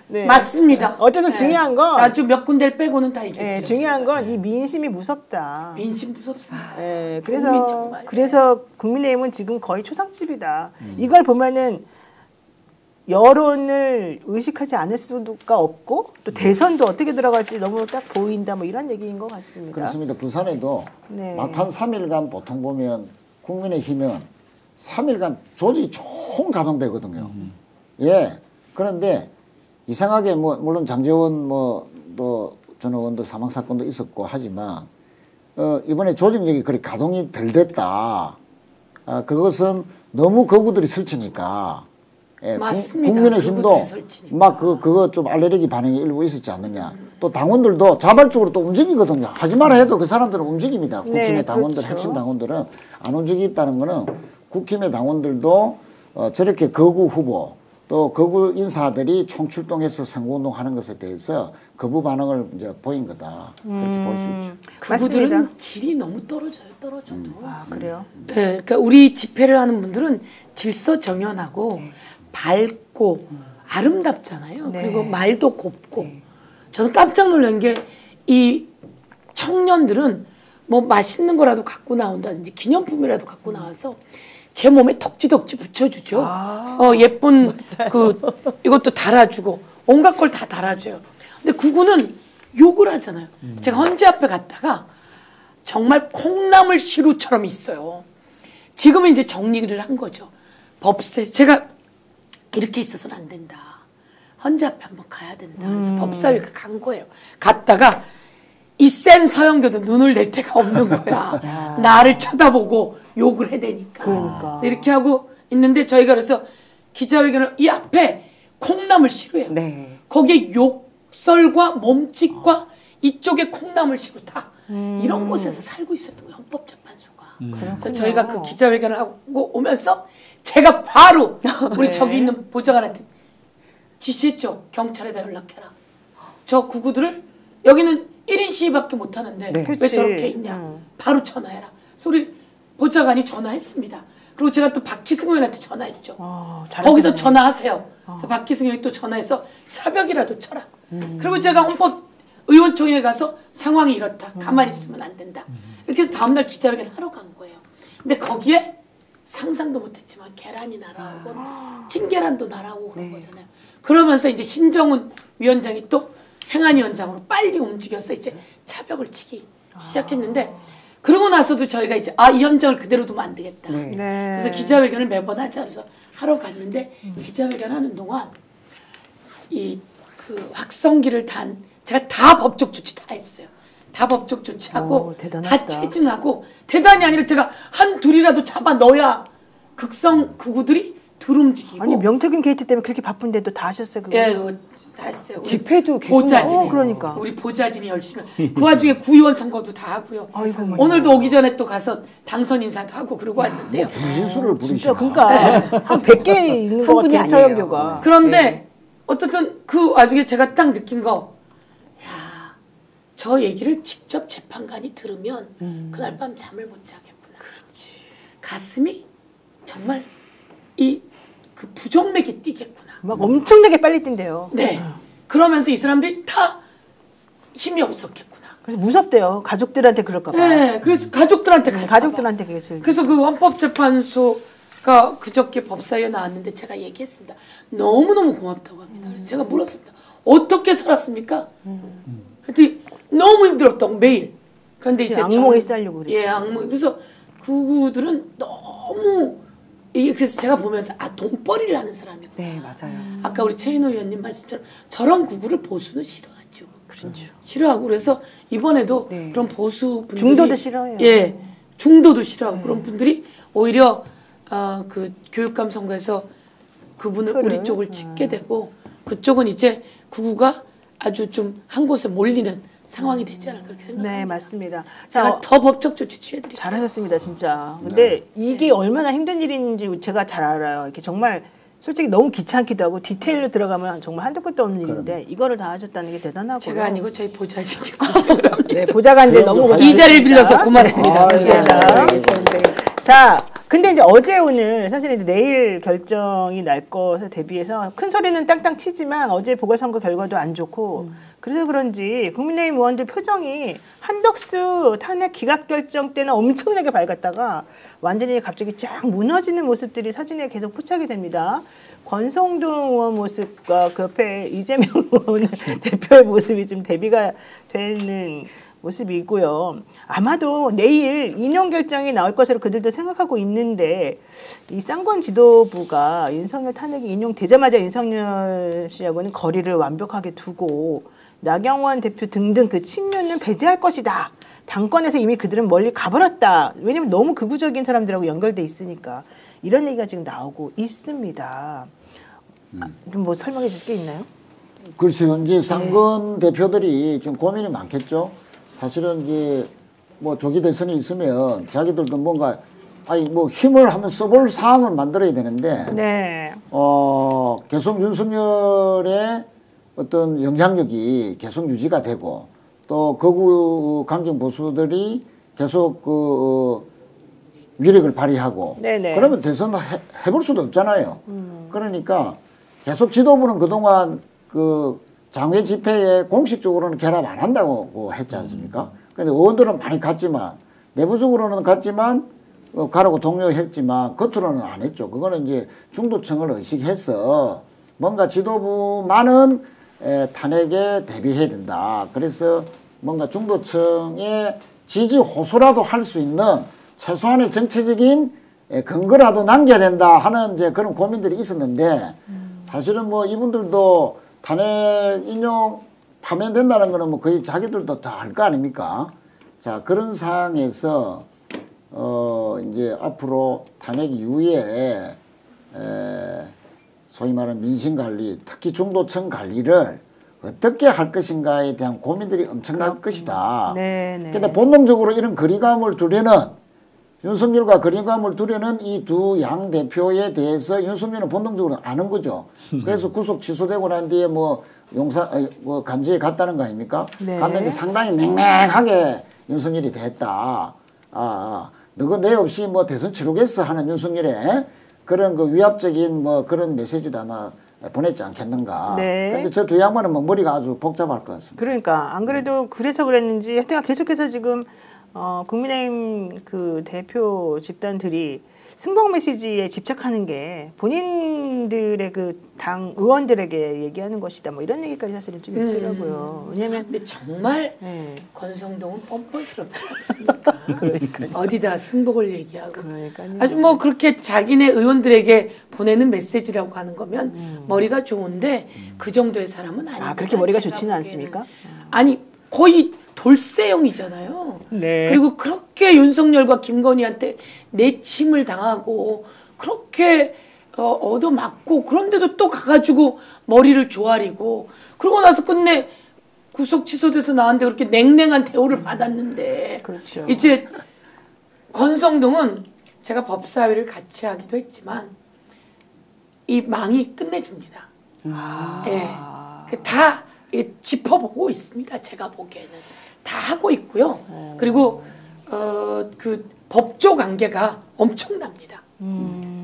네. 맞습니다. 어쨌든 중요한 건 아주 몇 군데를 빼고는 다 이겼죠. 예, 중요한 건 이 민심이 무섭다. 민심 무섭습니다. 예, 국민 정말. 그래서 국민의힘은 지금 거의 초상집이다. 이걸 보면은 여론을 의식하지 않을 수가 없고 또 대선도 어떻게 들어갈지 너무 딱 보인다 뭐 이런 얘기인 것 같습니다. 그렇습니다. 부산에도 네. 막판 3일간 보통 보면 국민의힘은 3일간 조직이 총가동되거든요. 예. 그런데 이상하게 뭐 물론 장제원 또 전 의원도 사망 사건도 있었고 하지만 이번에 조직력이 그리 가동이 덜 됐다. 그것은 너무 거구들이 설치니까. 예, 맞습니다. 국민의힘도 막 그거 좀 알레르기 반응이 일부 있었지 않느냐. 또 당원들도 자발적으로 또 움직이거든요. 하지 마라 해도 그 사람들은 움직입니다. 국힘의 당원들, 그렇죠. 핵심 당원들은 안 움직이겠다는 거는 국힘의 당원들도 저렇게 거구 후보 또 거구 인사들이 총출동해서 선거운동하는 것에 대해서 거부 반응을 이제 보인 거다. 그렇게 볼 수 있죠. 그분들은 맞습니다. 질이 너무 떨어져요. 떨어져도. 아, 그래요? 네, 그러니까 우리 집회를 하는 분들은 질서정연하고 밝고 아름답잖아요. 네. 그리고 말도 곱고. 저는 깜짝 놀란 게 이 청년들은 뭐 맛있는 거라도 갖고 나온다든지 기념품이라도 갖고 나와서 제 몸에 덕지덕지 붙여주죠. 예쁜 이것도 달아주고 온갖 걸 다 달아줘요. 근데 그거는 욕을 하잖아요. 제가 헌재 앞에 갔다가 정말 콩나물 시루처럼 있어요. 지금은 이제 정리를 한 거죠. 법세 제가 이렇게 있어서는 안 된다. 헌재 앞에 한번 가야 된다. 그래서 법사위에 간 거예요. 갔다가 이 센 서영교도 눈을 댈 데가 없는 거야. 나를 쳐다보고 욕을 해대니까. 그러니까. 그래서 이렇게 하고 있는데 저희가 그래서 기자회견을 이 앞에 콩나물 시루예요. 네. 거기에 욕설과 몸짓과 이쪽에 콩나물 시루 다 이런 곳에서 살고 있었던 거예요. 헌법재판소가. 그래서 저희가 그 기자회견을 하고 오면서 제가 바로 우리 저기 있는 보좌관한테 지시했죠. 경찰에다 연락해라. 저 구구들을 여기는 1인 시위밖에 못 하는데 네. 왜 그치. 저렇게 있냐. 바로 전화해라. 소리 보좌관이 전화했습니다. 그리고 제가 또 박희승 의원한테 전화했죠. 잘하시네. 거기서 전화하세요. 그래서 박희승 의원이 또 전화해서 차벽이라도 쳐라. 그리고 제가 헌법의원총회에 가서 상황이 이렇다. 가만히 있으면 안 된다. 이렇게 해서 다음날 기자회견을 하러 간 거예요. 근데 거기에 상상도 못했지만 계란이 날아오고 찐계란도 날아오고 그런 거잖아요. 그러면서 이제 신정훈 위원장이 또 행안위원장으로 빨리 움직여서 이제 차벽을 치기 시작했는데 그러고 나서도 저희가 이제 이 현장을 그대로 두면 안 되겠다. 네. 그래서 기자회견을 매번 하자 그래서 하러 갔는데 기자회견 하는 동안 그 확성기를 제가 다 법적 조치 다 했어요. 다 법적 조치하고 다 체증하고 대단히 아니라 제가 한 둘이라도 잡아 넣어야 극성 극우들이 덜 움직이고. 아니 명태균 게이트 때문에 그렇게 바쁜데도 다 하셨어요 그거? 예, 그거 다 했어요. 집회도 계속 보좌진이 그러니까. 우리 보좌진이 열심히 그 와중에 구의원 선거도 다 하고요. 아이고, 오늘도 오기 전에 또 가서 당선 인사도 하고 그러고 왔는데요. 진술을 진짜 부리시나. 그러니까 한 100개 있는 것 분이 같아요 아니에요. 서영교가. 그런데 어쨌든 그 와중에 제가 딱 느낀 거, 야, 저 얘기를 직접 재판관이 들으면 그날 밤 잠을 못 자겠구나. 가슴이 정말 그 부정맥이 뛰겠구나. 막 엄청나게 빨리 뛴대요. 네. 그러면서 이 사람들이 다 힘이 없었겠구나. 그래서 무섭대요. 가족들한테 그럴까 봐. 네. 그래서 가족들한테 갈까 봐. 가족들한테 그게 제일. 그래서 그 헌법재판소가 그저께 법사위에 나왔는데 제가 얘기했습니다. 너무너무 고맙다고 합니다. 그래서 제가 물었습니다. 어떻게 살았습니까? 하여튼 너무 힘들었다고 매일. 그런데 이제 악몽에 시달리고 그랬죠. 예, 악몽. 그래서 그들은 너무 그래서 제가 보면서 돈벌이를 하는 사람이구나. 네, 맞아요. 아까 우리 최인호 의원님 말씀처럼 저런 구구를 보수는 싫어하죠. 그렇죠. 싫어하고 그래서 이번에도 네. 그런 보수 분들이 중도도 싫어해요. 예, 중도도 싫어하고 그런 분들이 오히려 그 교육감 선거에서 그분을 우리 쪽을 찍게 되고 그쪽은 이제 구구가 아주 좀 한 곳에 몰리는 상황이 되지 않을까 그렇게 생각합니다. 네, 맞습니다. 제가 더 법적 조치 취해드릴게요. 잘하셨습니다, 진짜. 근데 이게 얼마나 힘든 일인지 제가 잘 알아요. 이렇게 정말 솔직히 너무 귀찮기도 하고 디테일로 들어가면 정말 한도 끝도 없는 일인데 이거를 다 하셨다는 게 대단하고요. 제가 아니고 저희 보좌진이 고생을 합니다. 네, 보좌관들 너무 고생하셨습니다. 이 자리를 빌려서 고맙습니다. 네, 자, 근데 이제 어제 오늘 사실 이제 내일 결정이 날 것에 대비해서 큰 소리는 땅땅 치지만 어제 보궐선거 결과도 안 좋고 그래서 그런지 국민의힘 의원들 표정이 한덕수 탄핵 기각 결정 때는 엄청나게 밝았다가 완전히 갑자기 쫙 무너지는 모습들이 사진에 계속 포착이 됩니다. 권성동 의원 모습과 그 옆에 이재명 의원 대표의 모습이 좀 대비가 되는 모습이고요. 아마도 내일 인용 결정이 나올 것으로 그들도 생각하고 있는데 이 쌍권 지도부가 윤석열 탄핵이 인용되자마자 윤석열 씨하고는 거리를 완벽하게 두고 나경원 대표 등등 그 친윤은 배제할 것이다. 당권에서 이미 그들은 멀리 가버렸다. 왜냐면 너무 극우적인 사람들하고 연결돼 있으니까 이런 얘기가 지금 나오고 있습니다. 좀 뭐 설명해 주실 게 있나요? 글쎄요, 이제 상권 대표들이 좀 고민이 많겠죠. 사실은 이제 뭐 조기 대선이 있으면 자기들도 뭔가 뭐 힘을 한번 써볼 사항을 만들어야 되는데 네. 계속 윤석열의 어떤 영향력이 계속 유지가 되고 또 거구 강경 보수들이 계속 그 위력을 발휘하고 네네. 그러면 대선 해볼 수도 없잖아요. 그러니까 계속 지도부는 그동안 그 장외 집회에 공식적으로는 결합 안 한다고 했지 않습니까? 근데 의원들은 많이 갔지만 내부적으로는 갔지만 가라고 독려했지만 겉으로는 안 했죠. 그거는 이제 중도층을 의식해서 뭔가 지도부만은 탄핵에 대비해야 된다. 그래서 뭔가 중도층의 지지 호소라도 할 수 있는 최소한의 정치적인 근거라도 남겨야 된다 하는 이제 그런 고민들이 있었는데 사실은 뭐 이분들도 탄핵 인용 파면된다는 거는 뭐 거의 자기들도 다 알 거 아닙니까? 자, 그런 상황에서 이제 앞으로 탄핵 이후에 소위 말하는 민심 관리, 특히 중도층 관리를 어떻게 할 것인가에 대한 고민들이 엄청날 것이다. 그런데 본능적으로 이런 거리감을 두려는 윤석열과 거리감을 두려는 이 두 양 대표에 대해서 윤석열은 본능적으로 아는 거죠. 그래서 구속 취소되고 난 뒤에 뭐 간지에 갔다는 거 아닙니까? 네. 갔는데 상당히 맹맹하게 윤석열이 됐다. 너가 내 없이 뭐 대선 치르겠어 하는 윤석열의 그런 그 위압적인 뭐 그런 메시지도 아마 보냈지 않겠는가. 근데 저 두 양반은 뭐 머리가 아주 복잡할 것 같습니다. 그러니까 안 그래도 그래서 그랬는지 하여튼 계속해서 지금 국민의힘 그 대표 집단들이 승복 메시지에 집착하는 게 본인들의 그 당 의원들에게 얘기하는 것이다. 뭐 이런 얘기까지 사실은 좀 있더라고요. 왜냐면 근데 정말 권성동은 뻔뻔스럽지 않습니까? 그러니까요. 어디다 승복을 얘기하고 그러니까요. 아주 뭐 그렇게 자기네 의원들에게 보내는 메시지라고 하는 거면 머리가 좋은데 그 정도의 사람은 아니고 그렇게 머리가 좋지는 않습니까? 아니 거의 돌쇠형이잖아요. 네. 그리고 그렇게 윤석열과 김건희한테 내침을 당하고 그렇게 얻어맞고 그런데도 또 가가지고 머리를 조아리고 그러고 나서 끝내 구속 취소돼서 나왔는데 그렇게 냉랭한 대우를 받았는데 그렇죠. 이제 권성동은 제가 법사위를 같이 하기도 했지만 이 망이 끝내줍니다. 다 짚어보고 있습니다. 제가 보기에는 다 하고 있고요. 그리고 그 법조 관계가 엄청납니다.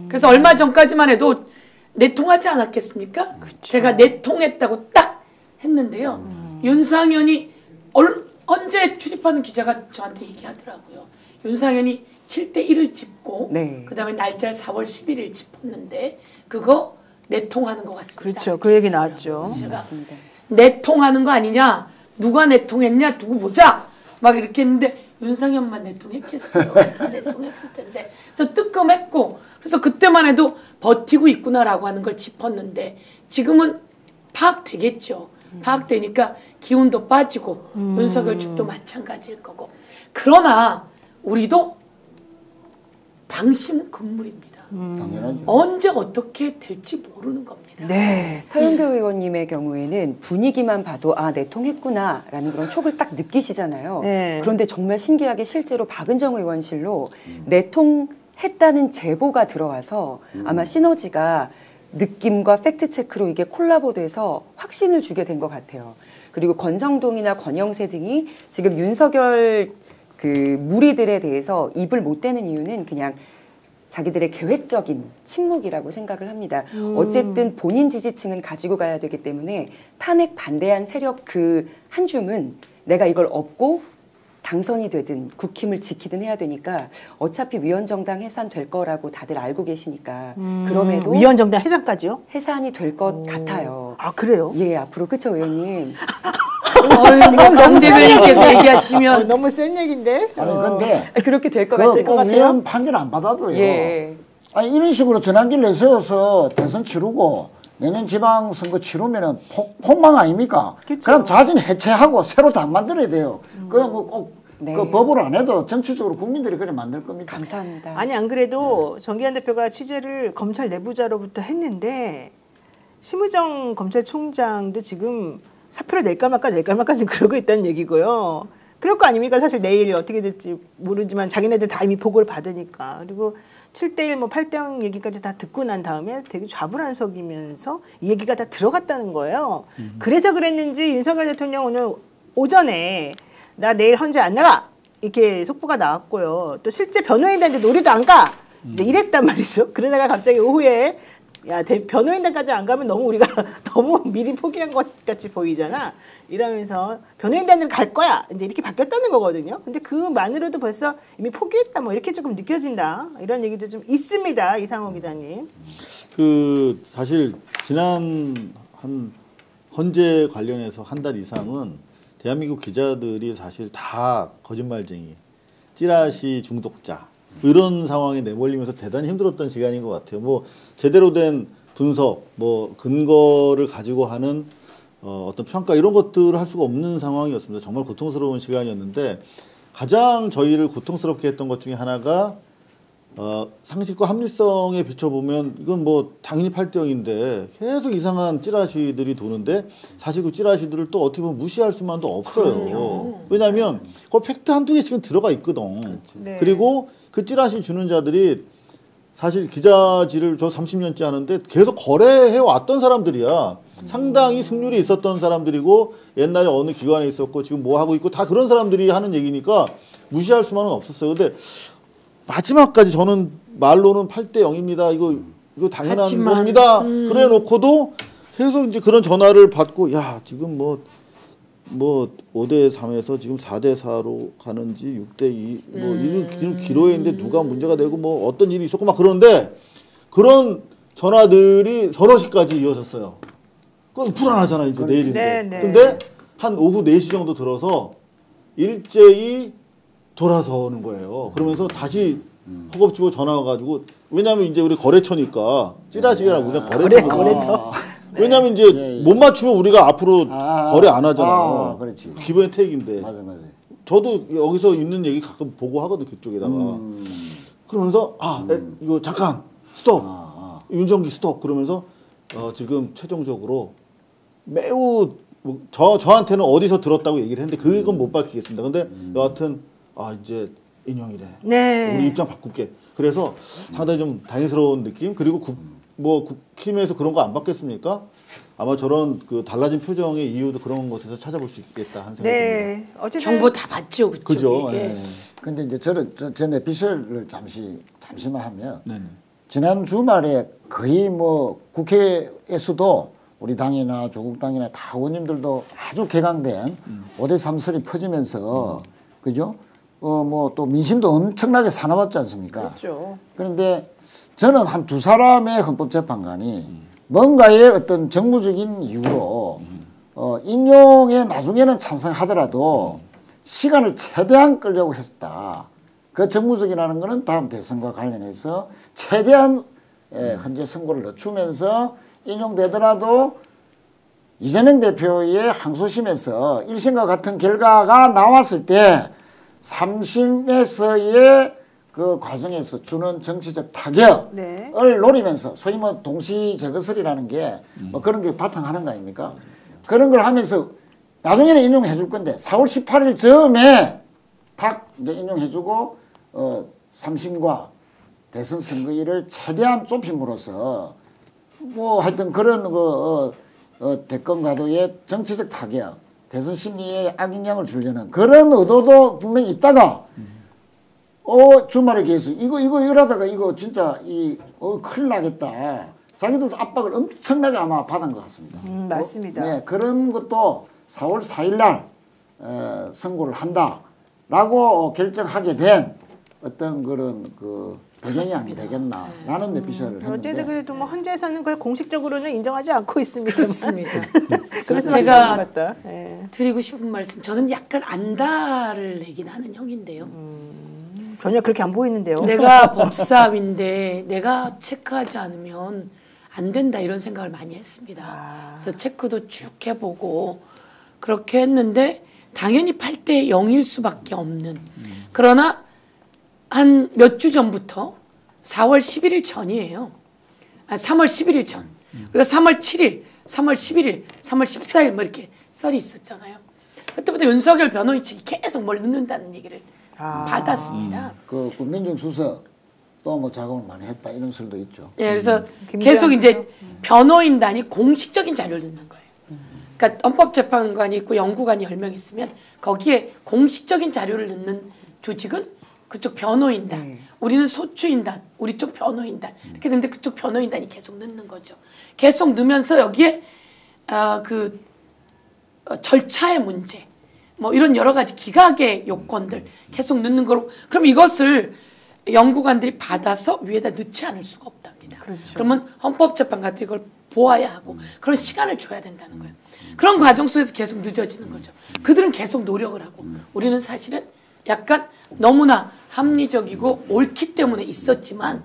그래서 얼마 전까지만 해도 내통하지 않았겠습니까? 그쵸. 제가 내통했다고 딱 했는데요. 윤상현이 언제 출입하는 기자가 저한테 얘기하더라고요. 윤상현이 7대1을 짚고 그 다음에 날짜를 4월 11일 짚었는데 그거 내통하는 것 같습니다. 그렇죠. 그 얘기 나왔죠. 맞습니다. 내통하는 거 아니냐? 누가 내통했냐? 두고 보자. 막 이렇게 했는데 윤상현만 내통했겠어요. 다 내통했을 텐데. 그래서 뜨끔했고 그래서 그때만 해도 버티고 있구나라고 하는 걸 짚었는데 지금은 파악되겠죠. 파악되니까 기운도 빠지고 윤석열 측도 마찬가지일 거고. 그러나 우리도 방심은 금물입니다. 당연하죠. 언제 어떻게 될지 모르는 겁니다. 네. 서영교 의원님의 경우에는 분위기만 봐도 아, 내통했구나라는 그런 촉을 딱 느끼시잖아요. 네. 그런데 정말 신기하게 실제로 박은정 의원실로 내통했다는 제보가 들어와서 아마 시너지가 느낌과 팩트체크로 이게 콜라보돼서 확신을 주게 된 것 같아요. 그리고 권성동이나 권영세 등이 지금 윤석열 그 무리들에 대해서 입을 못 대는 이유는 그냥 자기들의 계획적인 침묵이라고 생각을 합니다. 어쨌든 본인 지지층은 가지고 가야 되기 때문에 탄핵 반대한 세력 그 한 줌은 내가 이걸 업고 당선이 되든 국힘을 지키든 해야 되니까 어차피 위원정당 해산될 거라고 다들 알고 계시니까 그럼에도 위원정당 해산까지요? 해산이 될 것 같아요. 아 그래요? 예, 앞으로 그쵸 의원님. 강 대변인께서 얘기하시면 너무 센 얘긴데. 아니 근데 그렇게 될 것 같을 것 그 같아요. 위원 판결 안 받아도요. 예. 아니 이런 식으로 전환기를 내세워서 대선 치르고 내년 지방선거 치르면은 폭망 아닙니까? 그쵸. 그럼 자진 해체하고 새로 당 만들어야 돼요. 그거 뭐 꼭 네. 그 법으로 안 해도 정치적으로 국민들이 그래 만들 겁니다. 감사합니다. 아니 안 그래도 정기환 대표가 취재를 검찰 내부자로부터 했는데 심의정 검찰총장도 지금 사표를 낼까 말까 지금 그러고 있다는 얘기고요. 그럴 거 아닙니까? 사실 내일 어떻게 될지 모르지만 자기네들 다 이미 보고를 받으니까. 그리고 7대1 뭐 8대0 얘기까지 다 듣고 난 다음에 되게 좌불안석이면서 이 얘기가 다 들어갔다는 거예요. 그래서 그랬는지 윤석열 대통령 오늘 오전에 나 내일 헌재 안 나가 이렇게 속보가 나왔고요. 또 실제 변호인단도 놀이도 안 가. 이랬단 말이죠. 그러다가 갑자기 오후에 야 변호인단까지 안 가면 너무 우리가 너무 미리 포기한 것 같이 보이잖아. 이러면서 변호인단을 갈 거야. 이제 이렇게 바뀌었다는 거거든요. 근데 그만으로도 벌써 이미 포기했다. 뭐 이렇게 조금 느껴진다. 이런 얘기도 좀 있습니다. 이상호 기자님. 그 사실 지난 한 헌재 관련해서 한 달 이상은 대한민국 기자들이 사실 다 거짓말쟁이, 찌라시 중독자 이런 상황에 내몰리면서 대단히 힘들었던 시간인 것 같아요. 뭐 제대로 된 분석, 뭐 근거를 가지고 하는 어떤 평가 이런 것들을 할 수가 없는 상황이었습니다. 정말 고통스러운 시간이었는데 가장 저희를 고통스럽게 했던 것 중에 하나가 상식과 합리성에 비춰보면 이건 뭐 당연히 8대0인데 계속 이상한 찌라시들이 도는데 사실 그 찌라시들을 또 어떻게 보면 무시할 수만도 없어요. 왜냐하면 그 팩트 한두 개씩은 들어가 있거든. 네. 그리고 그 찌라시 주는 자들이 사실 기자질을 저 30년째 하는데 계속 거래해 왔던 사람들이야. 상당히 승률이 있었던 사람들이고 옛날에 어느 기관에 있었고 지금 뭐 하고 있고 다 그런 사람들이 하는 얘기니까 무시할 수만은 없었어요. 근데 마지막까지 저는 말로는 8대0입니다. 이거 당연한 하지만, 겁니다. 그래 놓고도 계속 이제 그런 전화를 받고 야 지금 뭐 5대3에서 지금 4대4로 가는지 6대2 뭐 지금 기로에 있는데 누가 문제가 되고 뭐 어떤 일이 있었고 막 그러는데 그런 전화들이 서너 시까지 이어졌어요. 그건 불안하잖아 이제 내일인데. 네, 네. 근데 한 오후 4시 정도 들어서 일제히 돌아서는 거예요. 그러면서 다시 허겁지겁 전화 와가지고 왜냐하면 이제 우리 거래처니까 찌라시가 우리가 거래처거든요. 거래처. 왜냐하면 이제 못 맞추면 우리가 앞으로 거래 안 하잖아. 그렇지. 기본의 택인데. 맞아. 저도 여기서 있는 얘기 가끔 보고 하거든 그쪽에다가. 그러면서 이거 잠깐 스톱. 윤정기 스톱. 그러면서 지금 최종적으로 매우 저한테는 어디서 들었다고 얘기를 했는데 그건 못 밝히겠습니다. 근데 여하튼 이제 인용이래. 네. 우리 입장 바꿀게. 그래서 상당히 좀 당황스러운 느낌. 그리고 국힘에서 그런 거 안 받겠습니까? 아마 저런 그 달라진 표정의 이유도 그런 것에서 찾아볼 수 있겠다 하는 생각이 듭니다. 네. 어쨌든 정보 다 받죠, 그쪽이. 그죠? 예. 네. 근데 이제 저 내피셜을 잠시만 하면 네네. 지난 주말에 거의 뭐 국회에서도 우리 당이나 조국당이나 다 의원님들도 아주 개강된 5대3설이 퍼지면서 그죠? 뭐 또 민심도 엄청나게 사나웠지 않습니까? 그렇죠. 그런데 저는 한 두 사람의 헌법재판관이 뭔가의 어떤 정무적인 이유로 인용에 나중에는 찬성하더라도 시간을 최대한 끌려고 했다. 그 정무적이라는 것은 다음 대선과 관련해서 최대한 현재 선고를 늦추면서 인용되더라도 이재명 대표의 항소심에서 1심과 같은 결과가 나왔을 때 3심에서의 그 과정에서 주는 정치적 타격을 네. 노리면서 소위 뭐 동시저거설이라는 게 뭐 그런 게 바탕하는 거 아닙니까? 그런 걸 하면서 나중에는 인용해 줄 건데 4월 18일 즈음에 탁 이제 인용해 주고 삼심과 대선 선거일을 최대한 좁힘으로써 뭐 하여튼 그런 대권 가도의 정치적 타격, 대선 심리에 악영향을 주려는 그런 의도도 분명히 있다가 주말에 계속 이러다가 이거 진짜 큰일 나겠다. 자기들도 압박을 엄청나게 아마 받은 것 같습니다. 맞습니다. 네, 그런 것도 4월 4일 날 선고를 한다라고 결정하게 된 어떤 그런 배경이 되겠나라는 내피셜을 했는데 어쨌든 그래도 뭐 현재에서는 그걸 공식적으로는 인정하지 않고 있습니다. 그렇습니다. 그래서 제가 예. 드리고 싶은 말씀, 저는 약간 안달을 내긴 하는 형인데요. 전혀 그렇게 안 보이는데요. 내가 법사위인데 내가 체크하지 않으면 안 된다 이런 생각을 많이 했습니다. 그래서 체크도 쭉 해보고 그렇게 했는데 당연히 8대 0일 수밖에 없는. 그러나 한 몇 주 전부터 4월 11일 전이에요. 3월 11일 전. 그리고 3월 7일, 3월 11일, 3월 14일 뭐 이렇게 썰이 있었잖아요. 그때부터 윤석열 변호인 측이 계속 뭘 넣는다는 얘기를 받았습니다. 그 민정수석 또 뭐 작업을 많이 했다 이런 설도 있죠. 예, 그래서 계속 이제 변호인단이 공식적인 자료를 넣는 거예요. 그러니까 헌법재판관이 있고 연구관이 10명 있으면 거기에 공식적인 자료를 넣는 조직은 그쪽 변호인단, 우리는 소추인단, 우리 쪽 변호인단 이렇게 되는데 그쪽 변호인단이 계속 넣는 거죠. 계속 넣으면서 여기에 절차의 문제, 뭐 이런 여러 가지 기각의 요건들 계속 넣는 거로, 그럼 이것을 연구관들이 받아서 위에다 넣지 않을 수가 없답니다. 그렇죠. 그러면 헌법재판관들이 이걸 보아야 하고 그런 시간을 줘야 된다는 거예요. 그런 과정 속에서 계속 늦어지는 거죠. 그들은 계속 노력을 하고 우리는 사실은 약간 너무나 합리적이고 옳기 때문에 있었지만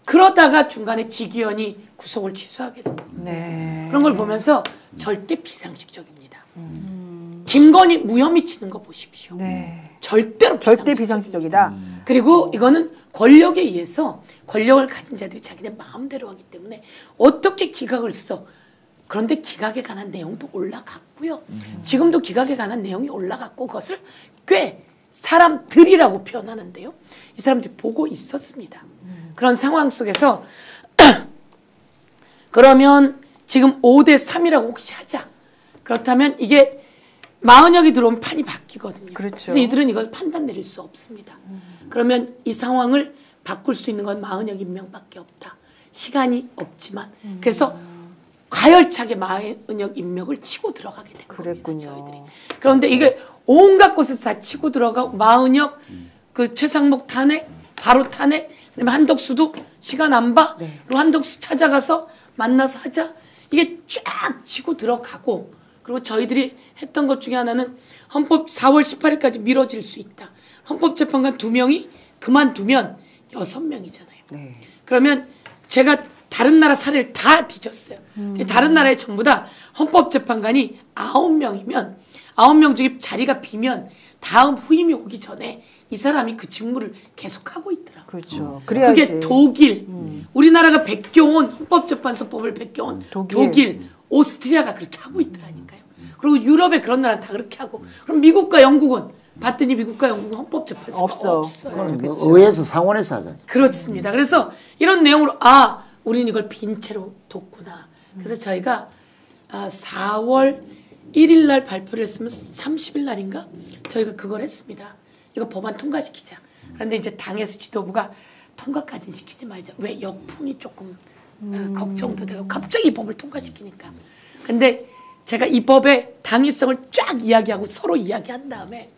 그러다가 중간에 지기현이 구속을 취소하게 됩니다. 네. 그런 걸 보면서 절대 비상식적입니다. 김건희 무혐의 치는 거 보십시오. 네. 절대 비상식적이다. 그리고 이거는 권력에 의해서 권력을 가진 자들이 자기네 마음대로 하기 때문에 어떻게 기각을 써. 그런데 기각에 관한 내용도 올라갔고요. 지금도 기각에 관한 내용이 올라갔고 그것을 꽤 사람들이라고 표현하는데요. 이 사람들이 보고 있었습니다. 그런 상황 속에서 그러면 지금 5대 3이라고 혹시 하자. 그렇다면 이게 40여기 들어오면 판이 바뀌거든요. 그렇죠. 그래서 이들은 이걸 판단 내릴 수 없습니다. 그러면 이 상황을 바꿀 수 있는 건 40여 명밖에 없다. 시간이 없지만 그래서 가열차게 40여 인명을 치고 들어가게 된 그랬군요. 겁니다. 저희들이. 그런데 이게 온갖 곳에서 다 치고 들어가고 40여 그 최상목 탄핵, 바로 탄핵, 그다음에 한덕수도 시간 안 봐. 그리고 한덕수 찾아가서 만나서 하자. 이게 쫙 치고 들어가고 그리고 저희들이 했던 것 중에 하나는 헌법 4월 18일까지 미뤄질 수 있다. 헌법재판관 2명이 그만두면 6명이잖아요. 네. 그러면 제가 다른 나라 사례를 다 뒤졌어요. 다른 나라에 전부 다 헌법재판관이 9명이면 9명 중에 자리가 비면 다음 후임이 오기 전에 이 사람이 그 직무를 계속하고 있더라고요. 그렇죠. 그래야지. 그게 독일, 우리나라가 백경원 헌법재판소법을 백경원, 독일, 오스트리아가 그렇게 하고 있더라니까요. 그리고 유럽에 그런 나라는 다 그렇게 하고 그럼 미국과 영국은 봤더니 미국과 영국은 헌법재판소가 없어요. 그건 뭐 의회에서 상원에서 하잖아요. 그렇습니다. 그래서 이런 내용으로 우리는 이걸 빈 채로 뒀구나. 그래서 저희가 4월 1일 날 발표를 했으면 30일 날인가 저희가 그걸 했습니다. 이거 법안 통과시키자. 그런데 이제 당에서 지도부가 통과까지는 시키지 말자. 왜 역풍이 조금 걱정도 되고 갑자기 이 법을 통과시키니까. 근데 제가 이 법의 당위성을 쫙 이야기하고 서로 이야기한 다음에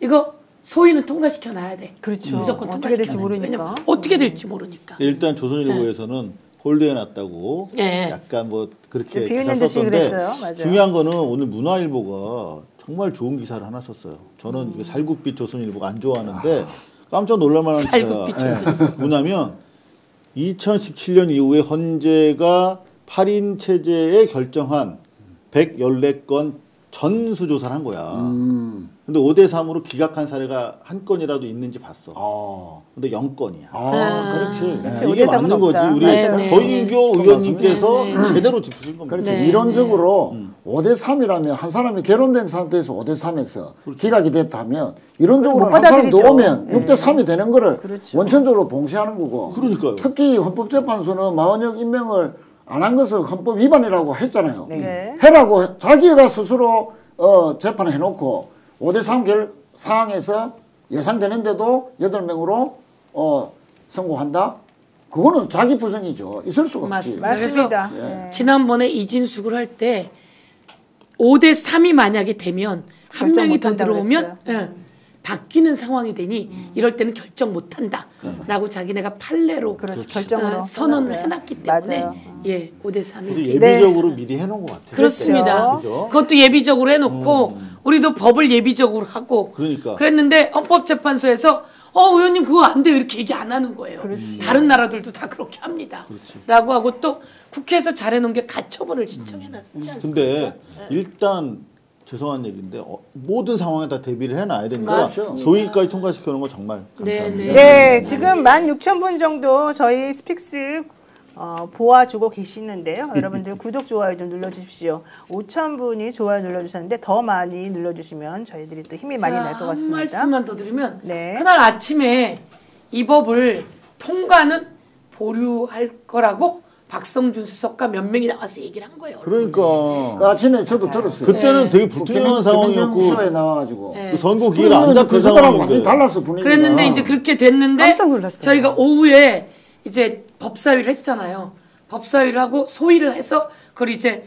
이거 소위는 통과시켜 놔야 돼. 그렇죠. 무조건 어떻게 될지 통과시켜 놔야지. 모르니까. 왜냐면 어떻게 될지 모르니까. 일단 조선일보에서는 홀드해 놨다고 약간 뭐 그렇게 기사 비웃는 듯이 썼던데 그랬어요. 맞아요. 중요한 거는 오늘 문화일보가 정말 좋은 기사를 하나 썼어요. 저는 이거 살구빛 조선일보가 안 좋아하는데 깜짝 놀랄만한 살구빛 조선일보. 뭐냐면 2017년 이후에 헌재가 8인 체제에 결정한 114건 전수조사를 한 거야. 근데 5대3으로 기각한 사례가 한 건이라도 있는지 봤어. 근데 0건이야. 그렇지. 그치, 이게 5대3은 맞는 거지. 없다. 우리 네, 서인교 의원님께서 제대로 짚으신 겁니다. 그렇죠. 네, 이론적으로 5대3이라면 한 사람이 결혼된 상태에서 5대3에서 기각이 됐다면 이론적으로 못 한 사람 더 받아들이죠. 오면 6대3이 되는 거를 그렇죠. 원천적으로 봉쇄하는 거고. 그러니까요. 특히 헌법재판소는 마흔역 임명을 안 한 것은 헌법 위반이라고 했잖아요. 네. 해라고 자기가 스스로 재판을 해놓고 5대3 상황에서 예상되는데도 8명으로 선고한다? 그거는 자기 부정이죠. 있을 수가 없지. 맞습니다. 맞습니다. 그래서 네. 지난번에 이진숙을 할 때 5대3이 만약에 되면 한 결정 명이 더 못한다고 들어오면 바뀌는 상황이 되니 이럴 때는 결정 못한다라고 자기네가 판례로 그렇죠. 결정으로 선언을 써놨어요. 해놨기 때문에 맞아요. 예 5대3이 우리 예비적으로 미리 해놓은 것 같아요. 그렇습니다. 그죠? 그것도 예비적으로 해놓고 우리도 법을 예비적으로 하고 그러니까. 그랬는데 헌법재판소에서 의원님 그거 안 돼요 이렇게 얘기 안 하는 거예요. 다른 나라들도 다 그렇게 합니다. 라고 하고 또 국회에서 잘해놓은 게 가처분을 신청해놨지 않습니까? 근데 일단 죄송한 얘기인데 모든 상황에 다 대비를 해놔야 되니까 맞습니다. 소위까지 통과시켜놓은 거 정말 감사합니다. 네, 지금 16,000분 정도 저희 스픽스 보아주고 계시는데요. 여러분들 구독, 좋아요 좀 눌러주십시오. 5,000분이 좋아요 눌러주셨는데 더 많이 눌러주시면 저희들이 또 힘이 많이 날 것 한 같습니다. 말씀만 더 드리면 네. 그날 아침에 이 법을 통과는 보류할 거라고 박성준 수석과 몇 명이 나와서 얘기를 한 거예요. 그러니까 그 아침에 저도 들었어요. 그때는 되게 불투명한 상황이었고 쇼에 나와가지고. 그 선거 기회를 안 잡힌 그 사람하고 상황인데 완전히 달랐어 분위기가. 그랬는데 이제 그렇게 됐는데 깜짝 놀랐어요. 저희가 오후에 이제 법사위를 했잖아요. 법사위를 하고 소위를 해서 그걸 이제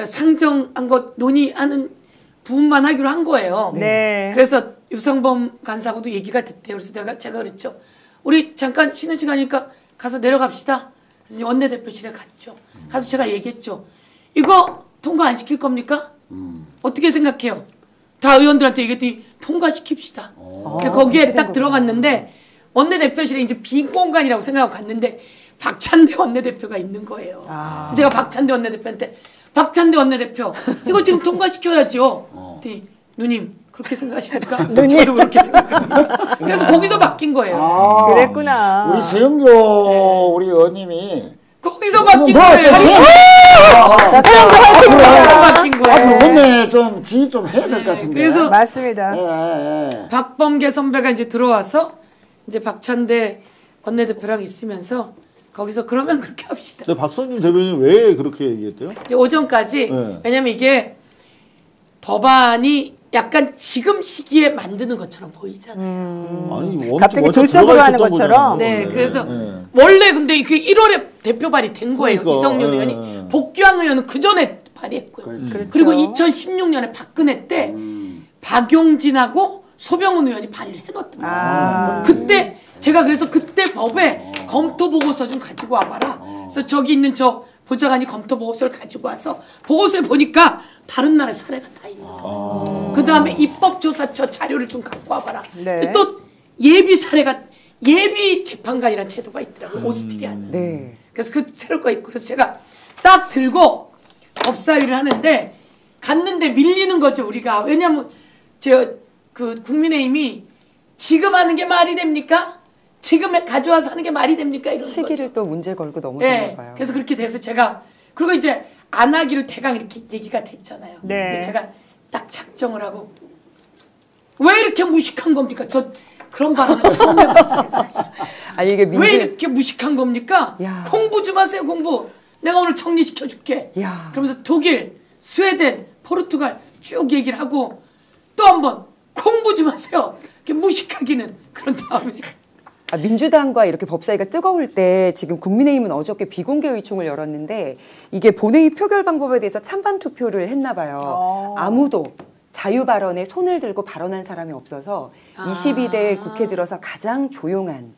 상정한 것 논의하는 부분만 하기로 한 거예요. 네. 그래서 유상범 간사하고도 얘기가 됐대요. 그래서 제가 그랬죠. 우리 잠깐 쉬는 시간이니까 가서 내려갑시다. 그래서 원내대표실에 갔죠. 가서 제가 얘기했죠. 이거 통과 안 시킬 겁니까? 어떻게 생각해요? 다 의원들한테 얘기했더니 통과시킵시다. 근데 거기에 딱 들어갔는데 원내대표실에 이제 빈 공간이라고 생각하고 갔는데 박찬대 원내대표가 있는 거예요. 그래서 제가 박찬대 원내대표한테 박찬대 원내대표 이거 지금 통과시켜야죠. 그랬더니 누님 그렇게 생각하십니까? 저도 그렇게 생각합니다. 그래서 거기서 바뀐 거예요. 그랬구나. 우리 서영교 우리 의원님이 거기서 바뀐 뭐, 거예요. 자, 사연도 화이팅! 거기서 바뀐 거예요. 앞으로 원내 좀 지휘 좀 해야 될 것 같은데. 그래서 맞습니다. 박범계 선배가 이제 들어와서 이제 박찬대 원내대표랑 있으면서 거기서 그러면 그렇게 합시다. 저 박성준 대변인 왜 그렇게 얘기했대요? 이제 오전까지 네. 왜냐면 이게 법안이 약간 지금 시기에 만드는 것처럼 보이잖아요. 아니 갑자기 졸속으로 하는 것처럼. 네, 그래서 원래 근데 이게 1월에 대표 발의 된 거예요. 그러니까, 이성윤 의원이. 복귀한 의원은 그 전에 발의했고요. 그렇죠. 그리고 2016년에 박근혜 때 박용진하고 소병훈 의원이 발의를 해놨던 거예요. 그때 제가 그래서 그때 법에 검토 보고서 좀 가지고 와봐라. 그래서 저기 있는 저 보좌관이 검토 보고서를 가지고 와서 보고서에 보니까 다른 나라 사례가 다 있는 거예요. 그 다음에 입법조사처 자료를 좀 갖고 와봐라. 네. 또 예비 사례가 예비 재판관이라는 제도가 있더라고요. 오스트리아는. 네. 그래서 그 새로가 있고 그래서 제가 딱 들고 법사위를 하는데 갔는데 밀리는 거죠 우리가. 왜냐하면 그 국민의힘이 지금 하는 게 말이 됩니까? 지금 가져와서 하는 게 말이 됩니까? 이런 시기를 거죠. 또 문제 걸고 넘어졌나 네. 봐요. 그래서 그렇게 돼서 제가 그리고 이제 안 하기로 대강 이렇게 얘기가 됐잖아요. 네. 근데 제가 딱 작정을 하고 왜 이렇게 무식한 겁니까? 저 그런 발언을 처음 해봤어요. 사실. 아 이게 왜 이렇게 무식한 겁니까? 야. 공부 좀 하세요. 공부. 내가 오늘 정리시켜줄게. 야. 그러면서 독일, 스웨덴, 포르투갈 쭉 얘기를 하고 또 한번 공부 좀 하세요. 이렇게 무식하기는. 그런 다음에 민주당과 이렇게 법사위가 뜨거울 때 지금 국민의힘은 어저께 비공개 의총을 열었는데 이게 본회의 표결 방법에 대해서 찬반 투표를 했나 봐요. 아무도 자유 발언에 손을 들고 발언한 사람이 없어서 22대 국회 들어서 가장 조용한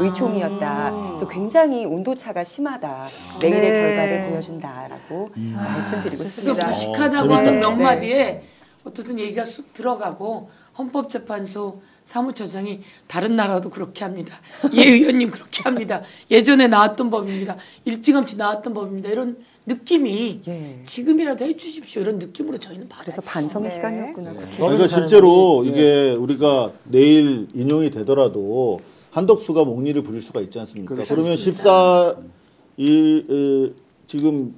의총이었다. 그래서 굉장히 온도차가 심하다. 내일의 네. 결과를 보여준다라고 말씀드리고 그래서 싶습니다. 무식하다고 재밌다. 하는 몇 네. 마디에 어떻든 얘기가 쑥 들어가고 헌법재판소 사무처장이 다른 나라도 그렇게 합니다. 예 의원님 그렇게 합니다. 예전에 나왔던 법입니다. 일찌감치 나왔던 법입니다. 이런 느낌이 예. 지금이라도 해주십시오 이런 느낌으로 저희는 받아요. 그래서 반성의 네. 시간이었구나. 네. 국회. 그러니까 실제로 이게 우리가 내일 인용이 되더라도 한덕수가 목리를 부릴 수가 있지 않습니까? 그러면 14일 지금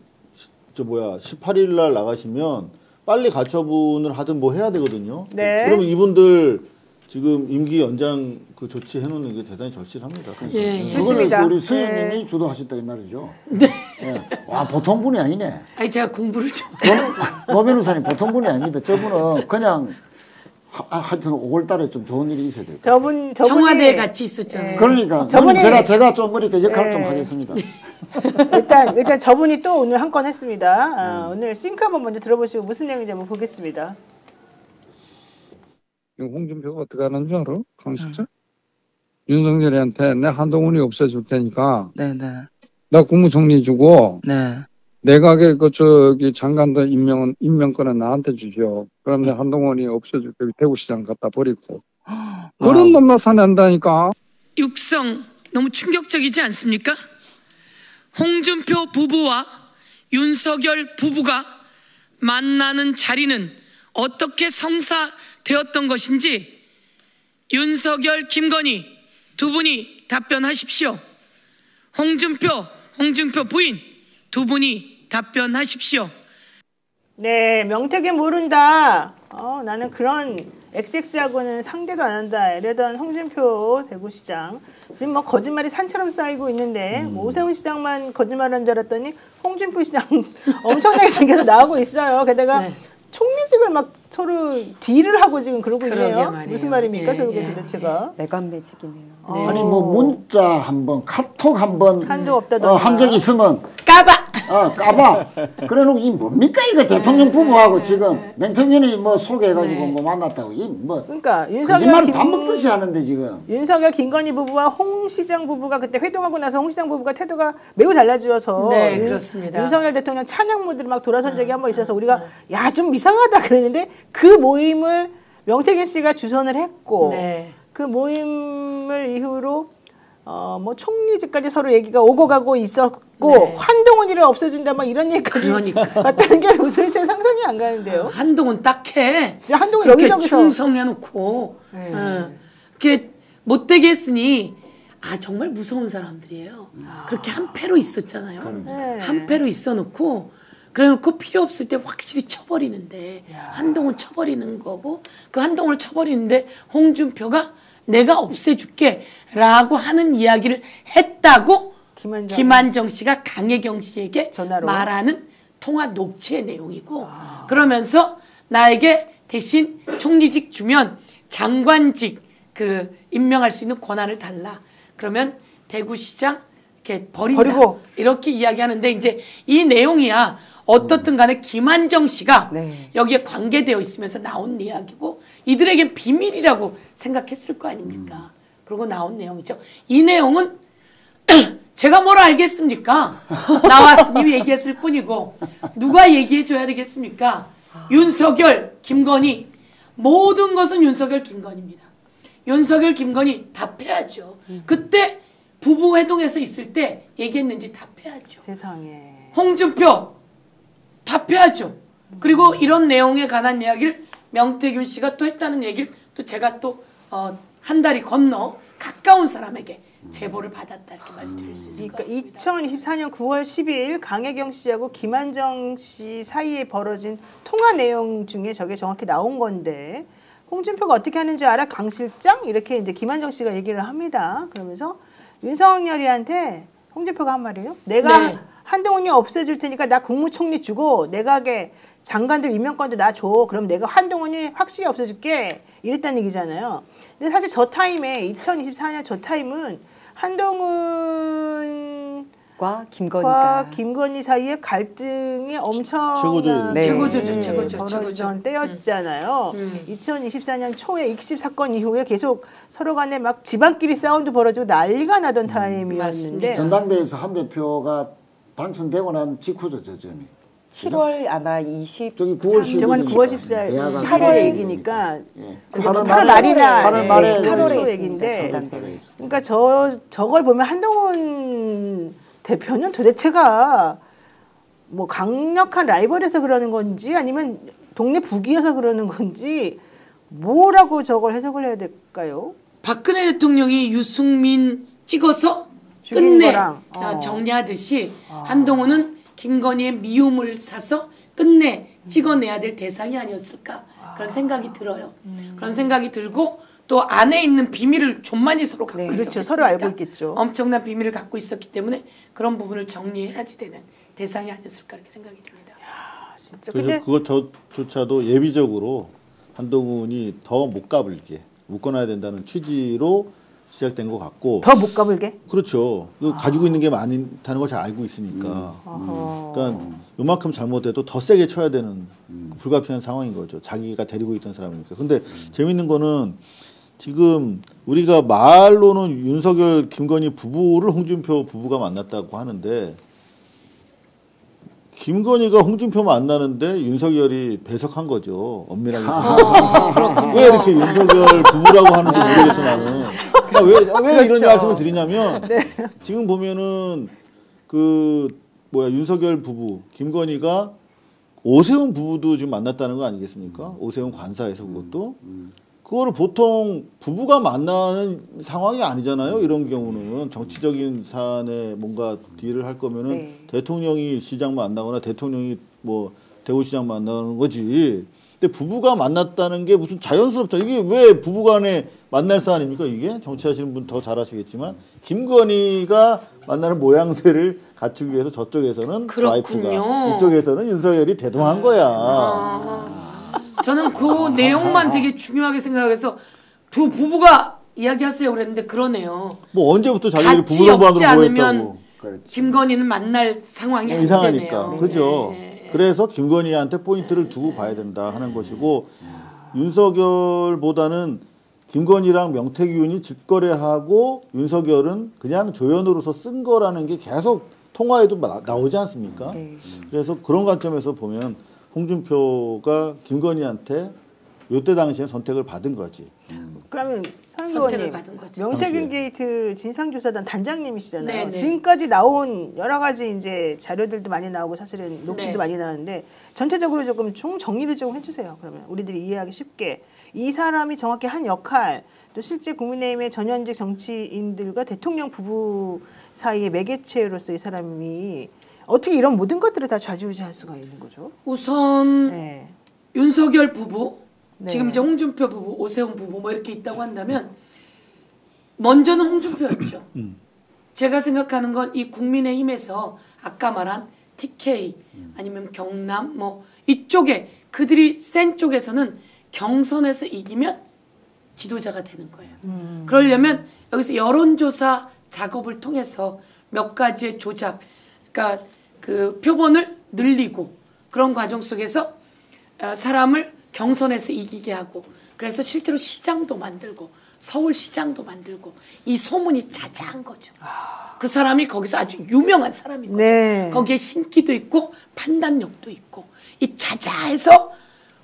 18일 날 나가시면 빨리 가처분을 하든 뭐 해야 되거든요. 네. 그러면 이분들 지금 임기 연장 그 조치해 놓는 게 대단히 절실합니다. 사실. 예, 예. 그거는 좋습니다. 우리 수현님이 주도하셨다 이 말이죠. 네. 와 보통 분이 아니네. 아니 제가 공부를 좀 노 변호사님 보통 분이 아닙니다. 저분은 그냥 하여튼 5월달에 좀 좋은 일이 있어야 될 거예요. 저분이 청와대에 같이 있었잖아요. 그러니까 저분이- 제가 좀 이렇게 역할 좀 네. 하겠습니다. 일단 저분이 또 오늘 한 건 했습니다. 오늘 싱크 한번 먼저 들어보시고 무슨 내용인지 한번 보겠습니다. 홍준표가 어떻게 하는 줄 알아? 강실자? 윤석열이한테 내 한동훈이 없애줄 테니까 네네. 나 국무총리 주고 네. 내각의 장관들 임명권은 나한테 주시오. 그럼 내 한동훈이 없애줄게. 대구시장 갖다 버리고. 그런 놈 나타낸다니까. 육성 너무 충격적이지 않습니까? 홍준표 부부와 윤석열 부부가 만나는 자리는 어떻게 성사되었던 것인지 윤석열, 김건희 두 분이 답변하십시오. 홍준표 부인 두 분이 답변하십시오. 네, 명태균 모른다. 나는 그런 XX하고는 상대도 안 한다. 이러던 홍준표 대구시장. 지금 뭐 거짓말이 산처럼 쌓이고 있는데 뭐 오세훈 시장만 거짓말한 줄 알았더니 홍준표 시장 엄청나게 생겨서 나오고 있어요. 게다가 네. 총리직을 막 서로 딜을 하고 지금 그러고 그러게 있네요. 말이에요. 무슨 말입니까? 예, 저게 예. 도대체가. 내관매직이네요. 아니 뭐 문자 한번 카톡 한번 한 적 없다던가. 한 적 있으면 까봐. 까봐. 그래놓고 이 뭡니까 이거 대통령 부부하고 지금 맹태균이 뭐 소개해가지고 뭐 만났다고 이 뭐 그러니까 거짓말 밥 먹듯이 하는데 지금. 윤석열 김건희 부부와 홍 시장 부부가 그때 회동하고 나서 홍 시장 부부가 태도가 매우 달라지어서 네, 그렇습니다. 윤석열 대통령 찬양 무드로 막 돌아선 적이 한 번 있어서 우리가 야 좀 이상하다 그랬는데 그 모임을 명태균 씨가 주선을 했고 네. 그 모임을 이후로 뭐 총리직까지 서로 얘기가 오고 가고 있었고 네. 한동훈이를 없애준다 막 이런 얘기까지 그러니까요. 왔다는 게 도대체 상상이 안 가는데요. 한동훈 딱해. 진짜 한동훈 그렇게 여기저기서 충성해놓고 네. 그렇게 못되게 했으니 정말 무서운 사람들이에요. 그렇게 한패로 있었잖아요. 네. 한패로 있어놓고 그래놓고 필요 없을 때 확실히 쳐버리는데 한동훈 쳐버리는 거고 그 한동훈을 쳐버리는데 홍준표가 내가 없애줄게 라고 하는 이야기를 했다고 김한정 씨가 강혜경 씨에게 전화로. 말하는 통화 녹취의 내용이고 그러면서 나에게 대신 총리직 주면 장관직 임명할 수 있는 권한을 달라. 그러면 대구시장 이렇게 버리고 이렇게 이야기하는데 이제 이 내용이야 어떻든 간에 김한정 씨가 네. 여기에 관계되어 있으면서 나온 이야기고 이들에겐 비밀이라고 생각했을 거 아닙니까? 그러고 나온 내용이죠. 이 내용은 제가 뭘 알겠습니까? 나왔으니 얘기했을 뿐이고 누가 얘기해 줘야 되겠습니까? 윤석열, 김건희 모든 것은 윤석열, 김건희입니다. 윤석열, 김건희 답해야죠. 그때 부부 회동에서 있을 때 얘기했는지 답해야죠. 세상에. 홍준표 답해야죠. 그리고 이런 내용에 관한 이야기를 명태균 씨가 또 했다는 얘기를 또 제가 또 한 달이 건너 가까운 사람에게 제보를 받았다 이렇게 말씀드릴 수 있을 것 그러니까 같습니다. 2024년 9월 10일 강혜경 씨하고 김한정 씨 사이에 벌어진 통화 내용 중에 저게 정확히 나온 건데 홍준표가 어떻게 하는 줄 알아? 강 실장? 이렇게 이제 김한정 씨가 얘기를 합니다. 그러면서 윤석열이한테 홍준표가 한 말이에요. 내가 네. 한동훈이 없애줄 테니까 나 국무총리 주고 내각에 장관들 임명권도 나 줘. 그럼 내가 한동훈이 확실히 없애줄게. 이랬다는 얘기잖아요. 근데 사실 저 타임에 2024년 저 타임은 한동훈과 김건희 사이의 갈등이 엄청나게 네. 최고조죠. 벌어지던 때였잖아요. 2024년 초에 익십 사건 이후에 계속 서로 간에 막 집안끼리 싸움도 벌어지고 난리가 나던 타임이었는데 맞습니다. 전당대회에서 한 대표가 당선되고 난 직후죠, 저 점이. 7월 아마 20 저기 9월 10일. 저건 9월 14일, 대화가 8월 얘기니까 예. 8월 말이나 8월 말에 8월 얘기인데 전당대회. 그러니까 저걸 보면 한동훈 대표는 도대체가 뭐 강력한 라이벌에서 그러는 건지 아니면 동네 북이어서 그러는 건지 뭐라고 저걸 해석을 해야 될까요? 박근혜 대통령이 유승민 찍어서 죽인 끝내 거랑, 정리하듯이 한동훈은 김건희의 미움을 사서 끝내 찍어내야 될 대상이 아니었을까 그런 생각이 들어요. 그런 생각이 들고 또 안에 있는 비밀을 좀 많이 서로 갖고 있었겠습니까? 그렇죠. 서로 알고 있겠죠. 엄청난 비밀을 갖고 있었기 때문에 그런 부분을 정리해야지 되는 대상이 아니었을까 이렇게 생각이 듭니다. 진짜. 그래서 근데 그것조차도 예비적으로 한동훈이 더 못 가불게 묶어놔야 된다는 취지로 시작된 것 같고 더 못 가불게. 그렇죠. 가지고 있는 게 많다는 걸 잘 알고 있으니까. 그러니까 요만큼 잘못해도 더 세게 쳐야 되는 불가피한 상황인 거죠. 자기가 데리고 있던 사람이니까. 근데 재밌는 거는 지금 우리가 말로는 윤석열, 김건희 부부를 홍준표 부부가 만났다고 하는데 김건희가 홍준표 만나는데 윤석열이 배석한 거죠. 엄밀하게. 왜 이렇게 윤석열 부부라고 하는지 모르겠어 나는. 그러니까 왜 이런 말씀을 드리냐면 지금 보면은 윤석열 부부 김건희가 오세훈 부부도 지금 만났다는 거 아니겠습니까? 오세훈 관사에서 그것도 그거를 보통 부부가 만나는 상황이 아니잖아요. 이런 경우는 정치적인 사안에 뭔가 딜을 할 거면은 대통령이 시장 만나거나 대통령이 뭐 대구시장 만나는 거지. 근데 부부가 만났다는 게 무슨 자연스럽죠. 이게 왜 부부간에 만날 사안입니까? 이게 정치하시는 분 더 잘 아시겠지만 김건희가 만나는 모양새를 갖추기 위해서 저쪽에서는 그렇군요. 와이프가 이쪽에서는 윤석열이 대동한 거야. 저는 그 내용만 되게 중요하게 생각해서 두 부부가 이야기하세요 그랬는데 그러네요. 뭐 언제부터 자기들이 같이 부부를 엮지 반으로 않으면 모였다고. 김건희는 만날 상황이 안 이상하니까. 되네요. 그죠? 그래서 김건희한테 포인트를 두고 봐야 된다 하는 것이고 윤석열보다는 김건희랑 명태균이 직거래하고 윤석열은 그냥 조연으로서 쓴 거라는 게 계속 통화에도 나오지 않습니까? 그래서 그런 관점에서 보면 홍준표가 김건희한테 요때 당시에 선택을 받은 거지. 그러면 선택을 받은 거지. 명태균 게이트 진상조사단 단장님이시잖아요. 네네. 지금까지 나온 여러 가지 이제 자료들도 많이 나오고 사실은 녹취도 네. 많이 나오는데 전체적으로 조금 총 정리를 좀 해주세요. 그러면 우리들이 이해하기 쉽게 이 사람이 정확히 한 역할 또 실제 국민의힘의 전현직 정치인들과 대통령 부부 사이의 매개체로서 이 사람이 어떻게 이런 모든 것들을 다 좌지우지할 수가 있는 거죠? 우선 네. 윤석열 부부, 네. 지금 이제 홍준표 부부, 오세훈 부부 뭐 이렇게 있다고 한다면 먼저는 홍준표였죠. 제가 생각하는 건 이 국민의힘에서 아까 말한 TK 아니면 경남 뭐 이쪽에 그들이 센 쪽에서는 경선에서 이기면 지도자가 되는 거예요. 그러려면 여기서 여론조사 작업을 통해서 몇 가지의 조작, 그러니까 그 표본을 늘리고 그런 과정 속에서 사람을 경선에서 이기게 하고 그래서 실제로 시장도 만들고 서울시장도 만들고 이 소문이 자자한 거죠. 그 사람이 거기서 아주 유명한 사람인 거죠. 네. 거기에 신기도 있고 판단력도 있고 이 자자해서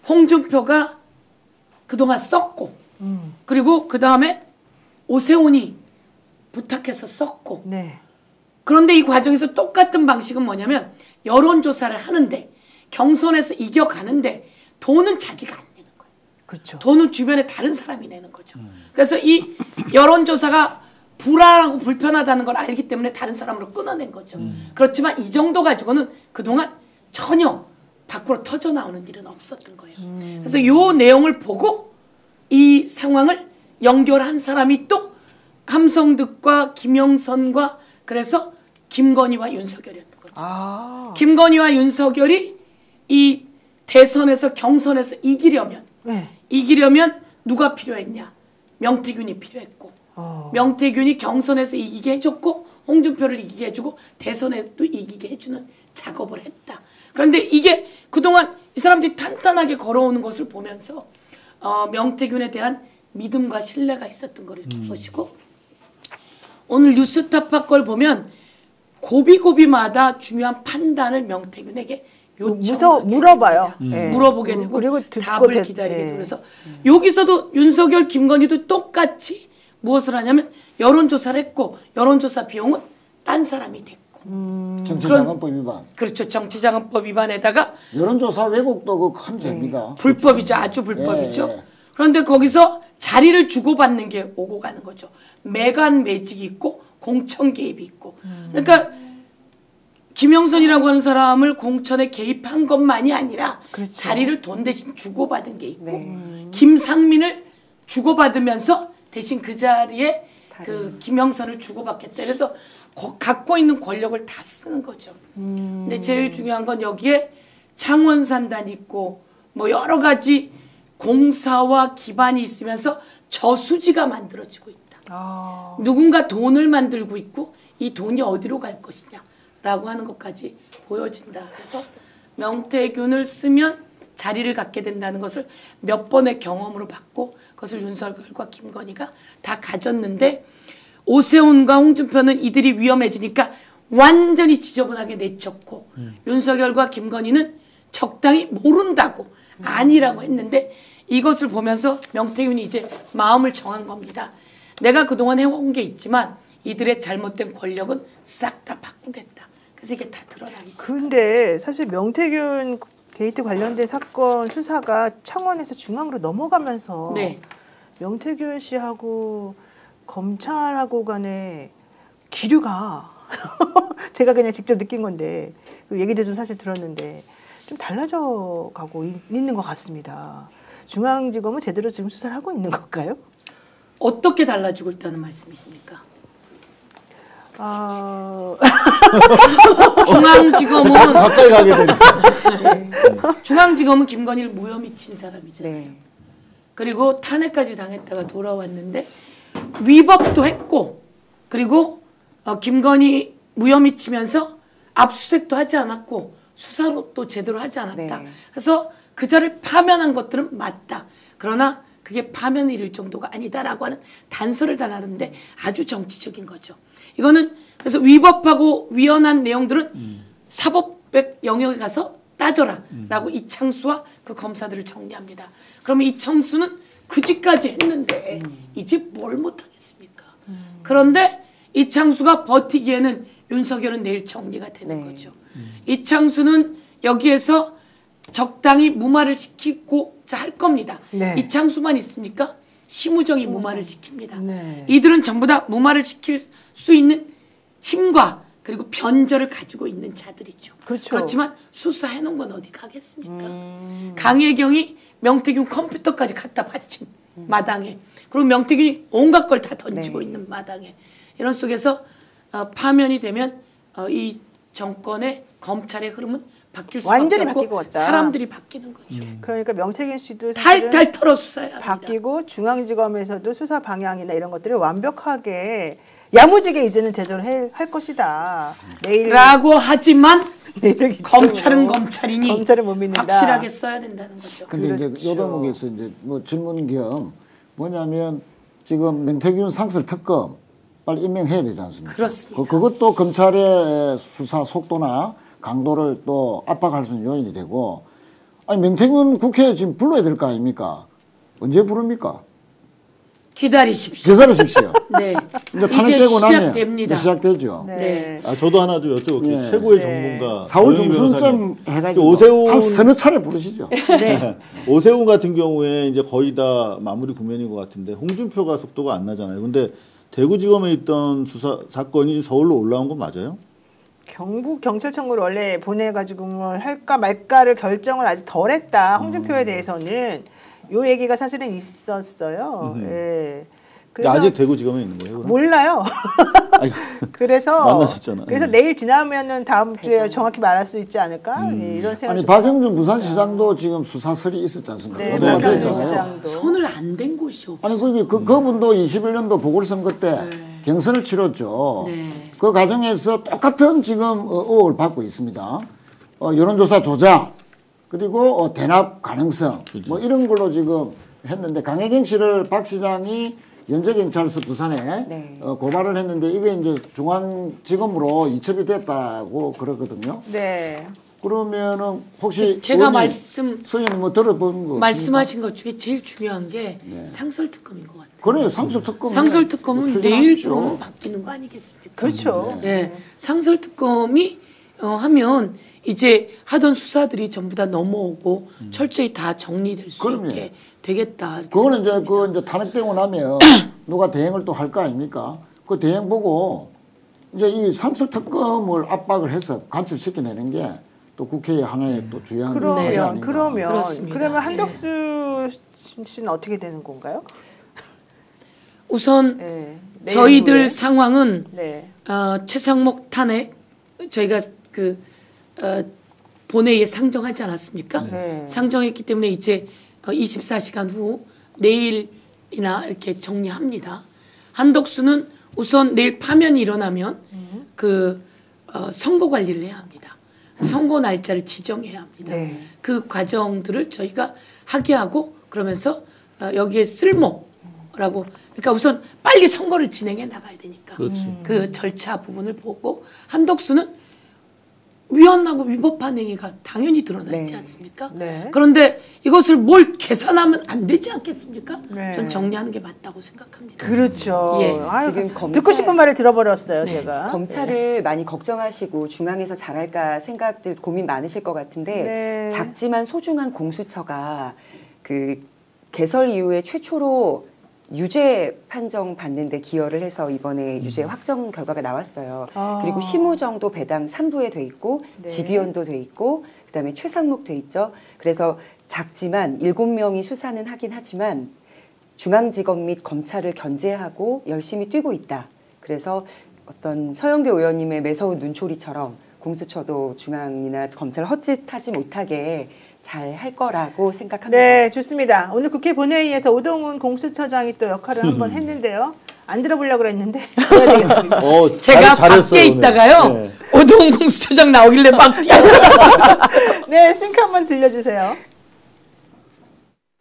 홍준표가 그동안 썼고 그리고 그 다음에 오세훈이 부탁해서 썼고 네. 그런데 이 과정에서 똑같은 방식은 뭐냐면 여론조사를 하는데 경선에서 이겨가는데 돈은 자기가 안 내는 거예요. 그렇죠. 돈은 주변에 다른 사람이 내는 거죠. 그래서 이 여론조사가 불안하고 불편하다는 걸 알기 때문에 다른 사람으로 끊어낸 거죠. 그렇지만 이 정도 가지고는 그동안 전혀 밖으로 터져나오는 일은 없었던 거예요. 그래서 이 내용을 보고 이 상황을 연결한 사람이 또 함성득과 김영선과 그래서 김건희와 윤석열이었던 거죠. 김건희와 윤석열이 이 대선에서 경선에서 이기려면 누가 필요했냐? 명태균이 필요했고 명태균이 경선에서 이기게 해줬고 홍준표를 이기게 해주고 대선에도 이기게 해주는 작업을 했다. 그런데 이게 그동안 이 사람들이 탄탄하게 걸어오는 것을 보면서 명태균에 대한 믿음과 신뢰가 있었던 것이고 오늘 뉴스타파 걸 보면 고비고비마다 중요한 판단을 명태균에게 물어봐요. 물어보게 되고 그리고 답을 기다리게 되고 그래서 여기서도 윤석열, 김건희도 똑같이 무엇을 하냐면 여론조사를 했고 여론조사 비용은 딴 사람이 됐고 정치자금법 위반. 그렇죠. 정치자금법 위반에다가 여론조사 왜곡도 그 큰 죄입니다. 불법이죠. 아주 불법이죠. 예. 그런데 거기서 자리를 주고받는 게 오고 가는 거죠. 매간 매직이 있고 공천 개입이 있고. 그러니까 김영선이라고 하는 사람을 공천에 개입한 것만이 아니라 그렇죠. 자리를 돈 대신 주고받은 게 있고 김상민을 주고받으면서 대신 그 자리에 그 김영선을 주고받겠다. 그래서 갖고 있는 권력을 다 쓰는 거죠. 근데 제일 중요한 건 여기에 창원산단 있고 뭐 여러 가지 공사와 기반이 있으면서 저수지가 만들어지고 있다. 누군가 돈을 만들고 있고 이 돈이 어디로 갈 것이냐라고 하는 것까지 보여진다. 그래서 명태균을 쓰면 자리를 갖게 된다는 것을 몇 번의 경험으로 봤고 그것을 윤석열과 김건희가 다 가졌는데 오세훈과 홍준표는 이들이 위험해지니까 완전히 지저분하게 내쳤고 윤석열과 김건희는 적당히 모른다고 아니라고 했는데 이것을 보면서 명태균이 이제 마음을 정한 겁니다. 내가 그동안 해온 게 있지만 이들의 잘못된 권력은 싹 다 바꾸겠다. 그래서 이게 다 드러나기 시작합니다. 그런데 사실 명태균 게이트 관련된 사건 수사가 창원에서 중앙으로 넘어가면서 네. 명태균 씨하고 검찰하고 간의 기류가 제가 그냥 직접 느낀 건데 그 얘기도 좀 사실 들었는데 좀 달라져 가고 있는 것 같습니다. 중앙지검은 제대로 지금 수사를 하고 있는 걸까요? 어떻게 달라지고 있다는 말씀이십니까? 중앙지검은 가까이 가게 되니까. 중앙지검은 김건희를 무혐의 친 사람이잖아요. 네. 그리고 탄핵까지 당했다가 돌아왔는데 위법도 했고 그리고 김건희 무혐의 치면서 압수수색도 하지 않았고 수사로 또 제대로 하지 않았다. 네. 그래서 그 자를 파면한 것들은 맞다. 그러나 그게 파면이 이를 정도가 아니다라고 하는 단서를 다 나르는데 아주 정치적인 거죠. 이거는 그래서 위법하고 위헌한 내용들은 사법백 영역에 가서 따져라 라고 이창수와 그 검사들을 정리합니다. 그러면 이창수는 그지까지 했는데 이제 뭘 못하겠습니까? 그런데 이창수가 버티기에는 윤석열은 내일 정리가 되는 거죠. 이창수는 여기에서 적당히 무마를 시키고자 할 겁니다. 네. 이창수만 있습니까? 심우정이 무마를 시킵니다. 네. 이들은 전부 다 무마를 시킬 수 있는 힘과 그리고 변절을 가지고 있는 자들이죠. 그렇죠. 그렇지만 수사해놓은 건 어디 가겠습니까? 강혜경이 명태균 컴퓨터까지 갖다 바친 마당에 그리고 명태균이 온갖 걸 다 던지고 네. 있는 마당에 이런 속에서 파면이 되면 이 정권의 검찰의 흐름은 바뀔 수밖에 완전히 없고 바뀌고 왔다. 사람들이 바뀌는 거죠. 그러니까 명태균 씨도 사실은 탈탈 털어 수사해야 합니다. 바뀌고 중앙지검에서도 수사 방향이나 이런 것들을 완벽하게 야무지게 이제는 제대로 할 것이다. 라고 하지만 내일 검찰은 검찰이니 검찰을 못 믿는다. 확실하게 써야 된다는 거죠. 근데 그렇죠. 이제 요 대목에서 이제 뭐 질문 겸 뭐냐면 지금 명태균 상설 특검 빨리 임명해야 되지 않습니까? 그렇습니다. 그것도 검찰의 수사 속도나 강도를 또 압박할 수 있는 요인이 되고 아니 명태균 국회에 지금 불러야 될 거 아닙니까? 언제 부릅니까? 기다리십시오. 기다리십시오. 네. 이제 이제 탄핵되고 나면 시작됩니다. 이제 시작되죠. 네. 저도 하나 좀 여쭤볼게요. 예. 최고의 네. 전문가 4월 노영희 중순쯤 변호사님. 해가지고 오세훈 한 서너 차례 부르시죠. 네. 오세훈 같은 경우에 이제 거의 다 마무리 국면인 것 같은데 홍준표가 속도가 안 나잖아요. 근데 대구지검에 있던 수사 사건이 서울로 올라온 건 맞아요? 경북 경찰청으로 원래 보내가지고 뭘 할까 말까를 결정을 아직 덜했다. 홍준표에 대해서는 요 얘기가 사실은 있었어요. 예. 근데 아직 대구지검에 있는 거예요? 그럼? 몰라요. 아니, 그래서 만나셨잖아. 그래서 내일 지나면은 다음 주에 정확히 말할 수 있지 않을까 예, 이런 생각이 아니 박영준 부산시장도 지금 수사설이 있었지 않습니까? 네, 보도가 박영준 됐잖아요. 시장도. 손을 안 댄 곳이 없어요. 아니 그분도 21년도 보궐선거 때 경선을 치렀죠. 네. 그 과정에서 똑같은 지금 의혹을 받고 있습니다. 여론조사 조작 그리고 대납 가능성 뭐 이런 걸로 지금 했는데 강혜경 씨를 박 시장이 연제경찰서 부산에 네. 고발을 했는데 이게 이제 중앙지검으로 이첩이 됐다고 그러거든요. 네. 그러면은 혹시 제가 의원님, 말씀 선생님 뭐 들어본 거 말씀하신 것 중에 제일 중요한 게 상설특검인 것 같아요. 그래요. 상설특검. 상설특검은 내일부로는 바뀌는 거 아니겠습니까? 그렇죠. 네. 상설특검이 하면 이제 하던 수사들이 전부 다 넘어오고 철저히 다 정리될 수 그럼요. 있게 되겠다. 이렇게 그거는 이제 생각합니다. 이제 탄핵되고 나면 누가 대행을 또 할 거 아닙니까? 그 대행 보고 이제 이 상설특검을 압박을 해서 간첩시켜내는 게 또 국회의 하나의 또 주요한 과제 아닌가. 그렇습니다. 그러면 예. 한덕수 씨는 어떻게 되는 건가요? 우선 네. 내일 저희들 후에. 상황은 네. 최상목 탄핵 저희가 본회의에 상정하지 않았습니까? 네. 상정했기 때문에 이제 24시간 후 내일이나 이렇게 정리합니다. 한덕수는 우선 내일 파면이 일어나면 선거 관리를 해야 합니다. 선거 날짜를 지정해야 합니다. 네. 그 과정들을 저희가 하게 하고 그러면서 여기에 쓸모라고 그러니까 우선 빨리 선거를 진행해 나가야 되니까 그 절차 부분을 보고 한덕수는 위헌하고 위법한 행위가 당연히 드러나지 네. 않습니까? 네. 그런데 이것을 뭘 계산하면 안 되지 않겠습니까? 네. 전 정리하는 게 맞다고 생각합니다. 그렇죠. 예. 아유, 지금 검찰- 듣고 싶은 말을 들어버렸어요, 네. 제가. 검찰을 많이 걱정하시고 중앙에서 잘할까 생각들 고민 많으실 것 같은데 네. 작지만 소중한 공수처가 그 개설 이후에 최초로 유죄 판정 받는데 기여를 해서 이번에 유죄 확정 결과가 나왔어요. 아. 그리고 심우정도 배당 3부에 돼 있고 네. 지기현도 돼 있고 그다음에 최상목 돼 있죠. 그래서 작지만 7명이 수사는 하긴 하지만 중앙지검 및 검찰을 견제하고 열심히 뛰고 있다. 그래서 어떤 서영교 의원님의 매서운 눈초리처럼 공수처도 중앙이나 검찰 헛짓하지 못하게 잘 할 거라고 생각합니다. 네, 좋습니다. 오늘 국회 본회의에서 오동훈 공수처장이 또 역할을 한번 했는데요. 안 들어보려고 그랬는데 해야 되겠습니다. 제가 잘했어요, 밖에 오늘. 있다가요. 네. 오동훈 공수처장 나오길래 막 뛰어들었어요. 네, 싱크 한번 들려주세요.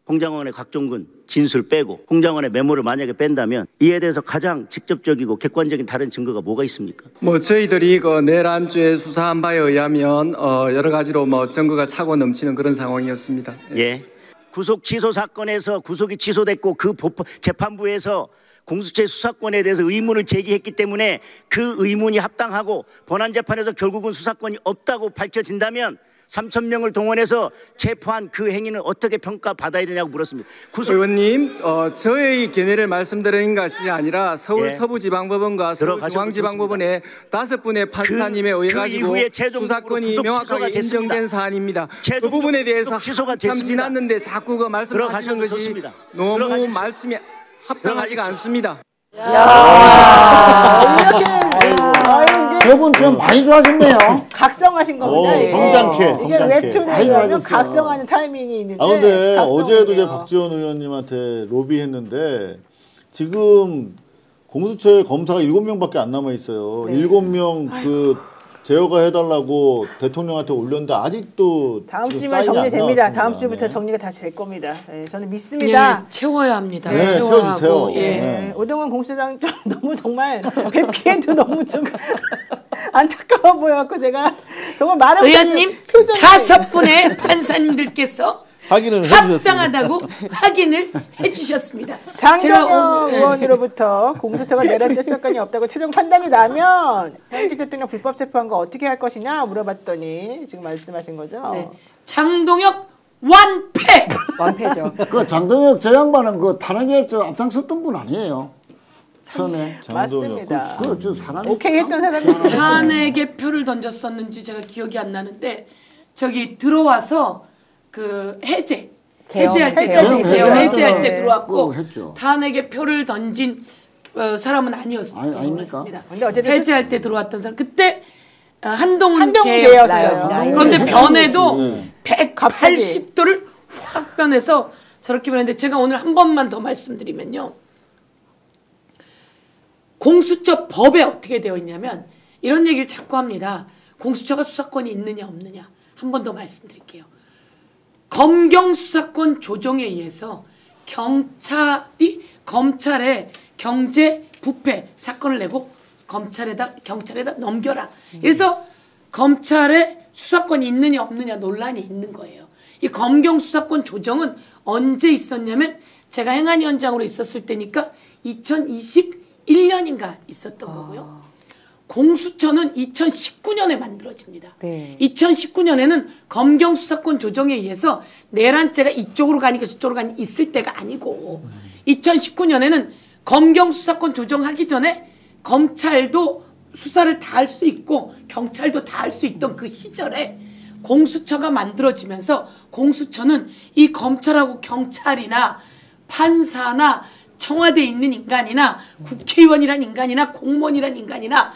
홍장원의 곽종근 진술 빼고 홍장원의 메모를 만약에 뺀다면 이에 대해서 가장 직접적이고 객관적인 다른 증거가 뭐가 있습니까? 저희들이 내일 안주에 수사한 바에 의하면 여러 가지로 증거가 차고 넘치는 그런 상황이었습니다. 예. 구속 취소 사건에서 구속이 취소됐고 그 재판부에서 공수처의 수사권에 대해서 의문을 제기했기 때문에 그 의문이 합당하고 본안재판에서 결국은 수사권이 없다고 밝혀진다면 3,000명을 동원해서 체포한 그 행위는 어떻게 평가받아야 되냐고 물었습니다. 의원님, 저의 견해를 말씀드리는 것이 아니라 서울 예. 서부지방법원과 서울중앙지방법원의 5분의 판사님에 의해 가지고 이후에 최종적으로 수사권이 구속 명확하게 취소가 됐습니다. 인정된 사안입니다. 그 최종적으로 부분에 대해서 구속 취소가 한참 됐습니다. 지났는데 자꾸 말씀하시는 들어가셔도 것이 좋습니다. 너무 들어가십시오. 말씀이 합당하지가 들어가십시오. 않습니다. 저분 좀 많이 좋아졌네요. 각성하신 겁니다. 오, 이게. 성장케, 이게 성장케. 웹툰에 많이 의하면 좋아졌어. 각성하는 타이밍이 있는데. 근데 어제도 제 각성이네요. 박지원 의원님한테 로비했는데 지금 공수처에 검사가 7명밖에 안 남아 있어요. 7명 그 제어가 해달라고 대통령한테 올렸는데 아직도 다음 지금 주면 사인이 안 정리됩니다. 나왔습니다. 다음 주부터 네. 정리가 다 될 겁니다. 네, 저는 예, 믿습니다. 채워야 합니다. 네, 채워야 채워주세요. 하고, 예. 네. 네, 오동훈 공수장 좀 너무 정말 뵙기에도 너무 좀 안타까워 보여갖고 제가 정말 말을 의원님 표정이 5분의 판사님들께서 확인을 해주셨습니다. 합당하다고 확인을 해주셨습니다. 제가 장경영 오늘, 의원으로부터 공수처가 내란죄 사건이 없다고 최종 판단이 나면 현직 대통령 불법 체포한 거 어떻게 할 것이냐 물어봤더니 지금 말씀하신 거죠. 네. 장동혁 완패. 완패죠. 그 장동혁 저 양반은 그 탄핵에 앞장섰던 분 아니에요. 처음에. 맞습니다. 그 사람이 오케이 했던 사람이 탄핵에 표를 던졌었는지 제가 기억이 안 나는데 저기 들어와서 그 해제할 때 개헌, 해제할 개헌. 때 들어왔고 그거 했죠. 탄핵에 표를 던진 사람은 아니었던 것 아닙니까? 같습니다. 근데 어쨌든 해제할 때 들어왔던 사람 그때 한동훈 개였어요. 개였어요. 그런데 네. 변해도 네. 180도를 확 변해서 저렇게 변했는데 제가 오늘 한 번만 더 말씀드리면요. 공수처 법에 어떻게 되어 있냐면 이런 얘기를 자꾸 합니다. 공수처가 수사권이 있느냐 없느냐. 한 번 더 말씀드릴게요. 검경 수사권 조정에 의해서 경찰이 검찰에 경제 부패 사건을 내고 경찰에다 넘겨라. 그래서 검찰의 수사권이 있느냐 없느냐 논란이 있는 거예요. 이 검경 수사권 조정은 언제 있었냐면 제가 행안위원장으로 있었을 때니까 2021년인가 있었던 거고요. 공수처는 2019년에 만들어집니다. 네. 2019년에는 검경 수사권 조정에 의해서 내란죄가 이쪽으로 가니까 저쪽으로 가니 있을 때가 아니고 2019년에는 검경 수사권 조정하기 전에 검찰도 수사를 다 할 수 있고 경찰도 다 할 수 있던 그 시절에 공수처가 만들어지면서 공수처는 이 검찰하고 경찰이나 판사나 청와대에 있는 인간이나 국회의원이란 인간이나 공무원이란 인간이나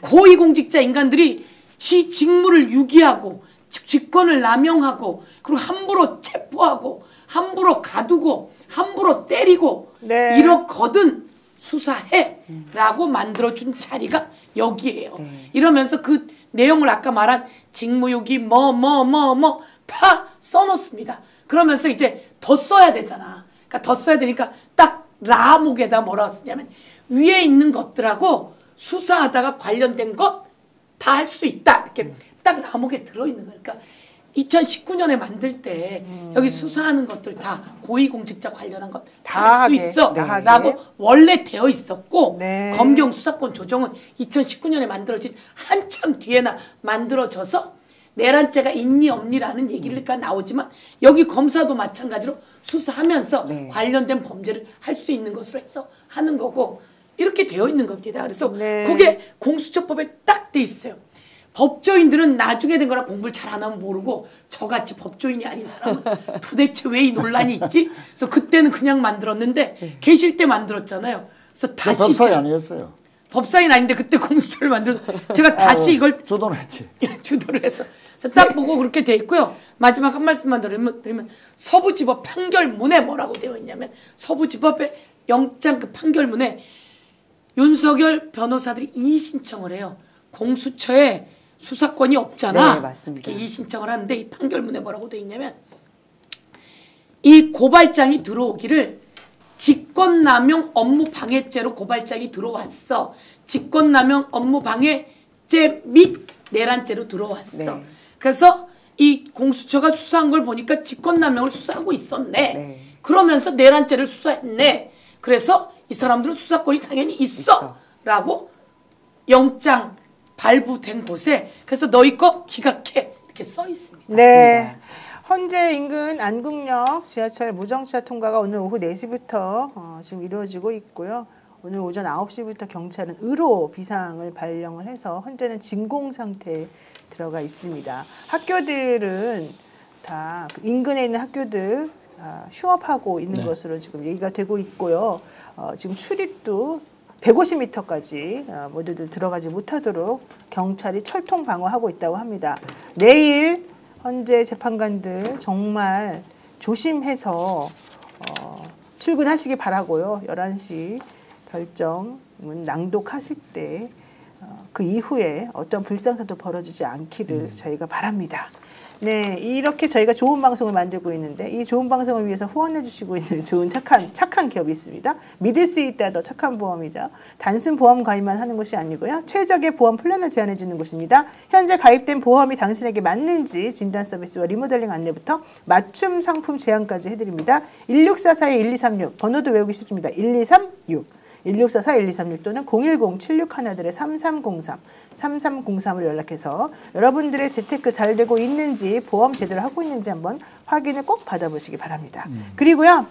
고위공직자 인간들이 지 직무를 유기하고 직권을 남용하고 그리고 함부로 체포하고 함부로 가두고 함부로 때리고 네. 이렇거든 수사해라고 만들어준 자리가 여기예요. 이러면서 그 내용을 아까 말한 직무유기 다 써놓습니다. 그러면서 이제 더 써야 되잖아. 그러니까 더 써야 되니까 딱 라목에다 뭐라고 쓰냐면 위에 있는 것들하고 수사하다가 관련된 것 다 할 수 있다. 이렇게 딱 라목에 들어있는 거예요. 그러니까 2019년에 만들 때 여기 수사하는 것들 다 고위공직자 관련한 것 다 할 수 있어 라고 원래 되어 있었고 네. 검경 수사권 조정은 2019년에 만들어진 한참 뒤에나 만들어져서 내란죄가 있니 없니라는 얘기가 나오지만 여기 검사도 마찬가지로 수사하면서 네. 관련된 범죄를 할 수 있는 것으로 해서 하는 거고 이렇게 되어 있는 겁니다. 그래서 네. 그게 공수처법에 딱 돼 있어요. 법조인들은 나중에 된 거라 공부를 잘 안 하면 모르고 저같이 법조인이 아닌 사람은 도대체 왜 이 논란이 있지? 그래서 그때는 그냥 만들었는데 계실 때 만들었잖아요. 그래서 다시 법사위 아니었어요. 법사위는 아닌데 그때 공수처를 만들어서 제가 다시 이걸 주도를 했지. 주도를 해서 그래서 딱 보고 그렇게 돼 있고요. 마지막 한 말씀만 드리면 서부지법 판결문에 뭐라고 되어 있냐면 서부지법의 영장 그 판결문에 윤석열 변호사들이 이의 신청을 해요. 공수처에 수사권이 없잖아. 네, 맞습니다. 이렇게 이의 신청을 하는데 이 판결문에 뭐라고 되어 있냐면 이 고발장이 들어오기를 직권남용 업무방해죄로 고발장이 들어왔어. 직권남용 업무방해죄 및 내란죄로 들어왔어. 네. 그래서 이 공수처가 수사한 걸 보니까 직권남용을 수사하고 있었네. 네. 그러면서 내란죄를 수사했네. 그래서 이 사람들은 수사권이 당연히 있어. 라고 영장 발부된 곳에 그래서 너희 거 기각해 이렇게 써 있습니다. 네. 헌재 인근 안국역 지하철 무정차 통과가 오늘 오후 4시부터 지금 이루어지고 있고요. 오늘 오전 9시부터 경찰은 의로 비상을 발령을 해서 헌재는 진공 상태에 들어가 있습니다. 학교들은 다 인근에 있는 학교들 다 휴업하고 있는 것으로 지금 얘기가 되고 있고요. 지금 출입도 150m까지 모두들 들어가지 못하도록 경찰이 철통 방어하고 있다고 합니다. 내일 헌재 재판관들 정말 조심해서 출근하시기 바라고요. 11시 결정문 낭독하실 때 그 이후에 어떤 불상사도 벌어지지 않기를 저희가 바랍니다. 네, 이렇게 저희가 좋은 방송을 만들고 있는데 이 좋은 방송을 위해서 후원해 주시고 있는 좋은 착한 기업이 있습니다. 믿을 수 있다 더 착한 보험이죠. 단순 보험 가입만 하는 곳이 아니고요. 최적의 보험 플랜을 제안해 주는 곳입니다. 현재 가입된 보험이 당신에게 맞는지 진단 서비스와 리모델링 안내부터 맞춤 상품 제안까지 해드립니다. 1644-1236 번호도 외우기 쉽습니다. 1236 1644-1236 또는 010-7611-3303 3303으로 연락해서 여러분들의 재테크 잘 되고 있는지 보험 제대로 하고 있는지 한번 확인을 꼭 받아보시기 바랍니다. 그리고요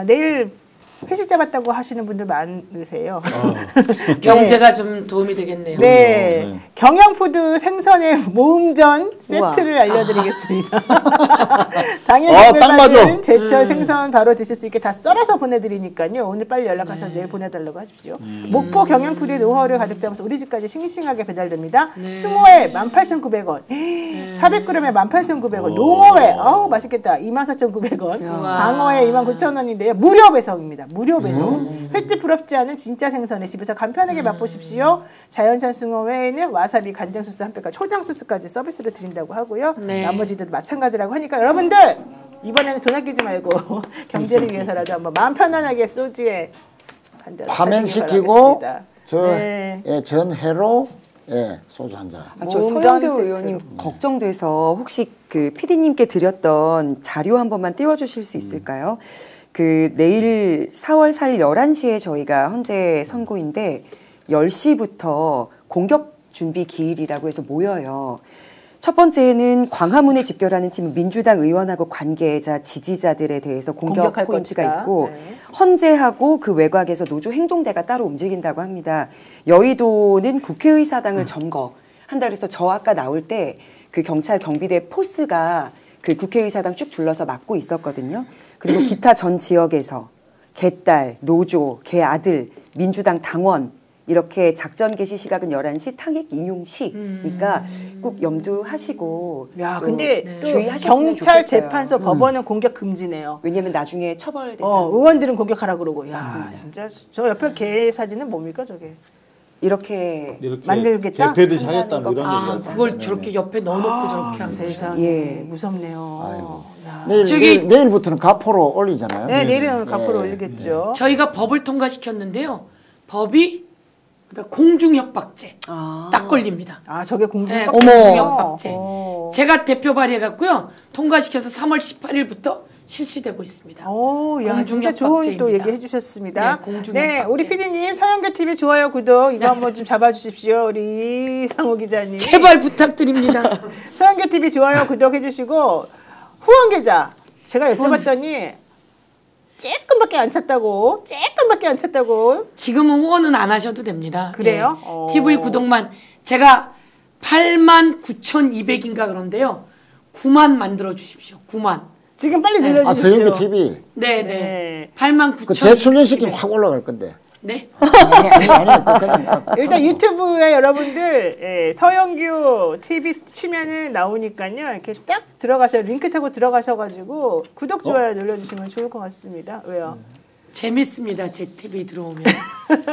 내일 회식 잡았다고 하시는 분들 많으세요. 경제가 좀 도움이 되겠네요. 네. 경영푸드 생선의 모음전 세트를 알려드리겠습니다. 당일 구매받은 제철 생선 바로 드실 수 있게 다 썰어서 보내드리니까요. 오늘 빨리 연락하셔서 내일 보내달라고 하십시오. 목포 경영푸드의 노하우를 가득 담아서 우리 집까지 싱싱하게 배달됩니다. 숭어회 18,900원, 400g에 18,900원, 농어회 아우 맛있겠다 24,900원, 방어회 29,000원인데요. 무료 배송입니다. 무료 배송. 횟집 부럽지 않은 진짜 생선에 집에서 간편하게 맛보십시오. 자연산 숭어회에는 와사비, 간장 소스 한 팩과 초장 소스까지 서비스로 드린다고 하고요. 나머지도 마찬가지라고 하니까 여러분들 이번에는 돈 아끼지 말고 경제를 위해서라도 한번 마음 편안하게 소주에 한잔 화면시키고 전회로 예, 소주 한 잔. 저 몸전 서영교 세트로. 의원님 걱정돼서 혹시 그 PD님께 드렸던 자료 한 번만 띄워주실 수 있을까요? 그 내일 4월 4일 11시에 저희가 헌재 선고인데 10시부터 공격 준비 기일이라고 해서 모여요. 첫 번째는 광화문에 집결하는 팀은 민주당 의원하고 관계자, 지지자들에 대해서 공격 공격할 포인트가 것이다. 있고 네. 헌재하고 그 외곽에서 노조 행동대가 따로 움직인다고 합니다. 여의도는 국회의사당을 점거한다 그래서 저 아까 나올 때 그 경찰 경비대 포스가 그 국회의사당 쭉 둘러서 막고 있었거든요. 그리고 기타 전 지역에서 개딸, 노조, 개 아들, 민주당 당원 이렇게 작전 개시 시각은 11시, 타격 인용 시니까 꼭 염두하시고 야, 또 근데 또 주의하셨으면 경찰 좋겠어요. 재판소 법원은 공격 금지네요. 왜냐면 나중에 처벌 대상 의원들은 공격하라 그러고. 야, 진짜 저 옆에 개 사진은 뭡니까 저게? 이렇게 만들겠다? 개패듯이 하겠다 뭐 이런 아, 얘기가 그걸 저렇게 옆에 넣어놓고 저렇게 하는 거죠. 세상에 예. 무섭네요. 야. 내일부터는 가포로 올리잖아요. 네, 내일은 가포로 올리겠죠. 저희가 법을 통과시켰는데요. 법이 공중협박죄 딱 걸립니다. 아, 저게 공중 네, 어머. 공중협박죄. 어. 제가 대표 발의해갖고요. 통과시켜서 3월 18일부터 실시되고 있습니다. 오, 야, 진짜 좋은 또 공중협박죄입니다. 얘기 해주셨습니다. 네, 공중협박죄. 우리 PD님 서영교 TV 좋아요 구독 이거 한번 좀 잡아주십시오. 우리 이상호 기자님. 제발 부탁드립니다. 서영교 TV 좋아요 구독 해주시고 후원 계좌 제가 여쭤봤더니 조금밖에 안 찼다고. 지금은 후원은 안 하셔도 됩니다. 그래요? 예. TV 구독만 제가 89,200인가 그런데요. 9만 만들어 주십시오. 9만. 지금 빨리 눌러주십시오. 서영교 TV. 네. 네. 89,000. 그 재출연시키면 확 올라갈 건데. 네. 일단 유튜브에 여러분들 서영규 TV 치면은 나오니까요. 이렇게 딱 들어가셔 링크 타고 들어가셔가지고 구독 좋아요 눌러주시면 좋을 것 같습니다. 왜요? 재밌습니다. 제 TV 들어오면.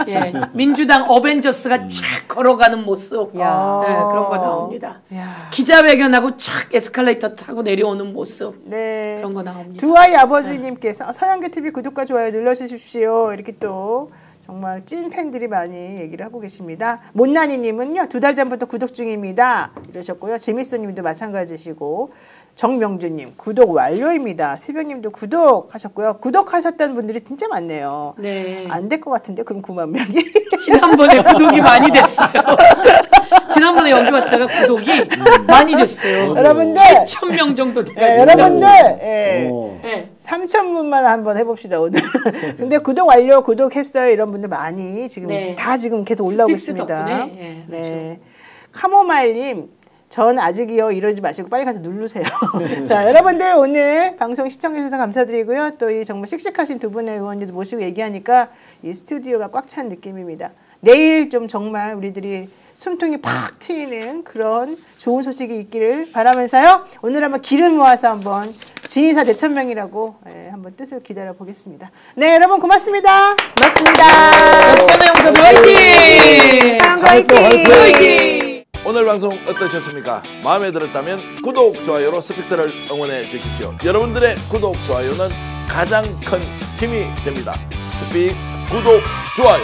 예. 민주당 어벤져스가 쫙 걸어가는 모습. 야. 예, 그런 거 나옵니다. 야. 기자회견하고 쫙 에스컬레이터 타고 내려오는 모습. 네. 그런 거 나옵니다. 두 아이 아버지님께서 서영규 TV 구독과 좋아요 눌러주십시오. 이렇게 또 정말 찐 팬들이 많이 얘기를 하고 계십니다. 못난이님은요 2달 전부터 구독 중입니다. 이러셨고요. 재밌어님도 마찬가지시고 정명주님 구독 완료입니다. 새벽님도 구독하셨고요. 구독하셨던 분들이 진짜 많네요. 네. 안 될 것 같은데 그럼 9만 명이. 지난번에 구독이 많이 됐어요. 지난번에 여기 왔다가 구독이 많이 됐어요. 여러분들 1,000명 정도 돼요. 여러분들 네. 3,000분만 한번 해봅시다 오늘. 근데 구독 완료 구독했어요 이런 분들 많이 지금 네. 다 지금 계속 올라오고 스픽스 있습니다. 덕분에, 예, 네. 카모마일님 전 아직이요 이러지 마시고 빨리 가서 누르세요. 자 여러분들 오늘 방송 시청해주셔서 감사드리고요. 또 이 정말 씩씩하신 두 분의 의원님들 모시고 얘기하니까 이 스튜디오가 꽉 찬 느낌입니다. 내일 좀 정말 우리들이 숨통이 팍 트이는 그런 좋은 소식이 있기를 바라면서요. 오늘 한번 기를 모아서 한번 진의사 대천명이라고 한번 뜻을 기다려 보겠습니다. 네 여러분 고맙습니다. 고맙습니다. 역전의 용사들 화이팅! 화이팅! 오늘 방송 어떠셨습니까? 마음에 들었다면 구독, 좋아요로 스픽스를 응원해 주십시오. 여러분들의 구독, 좋아요는 가장 큰 힘이 됩니다. 스픽스 구독, 좋아요.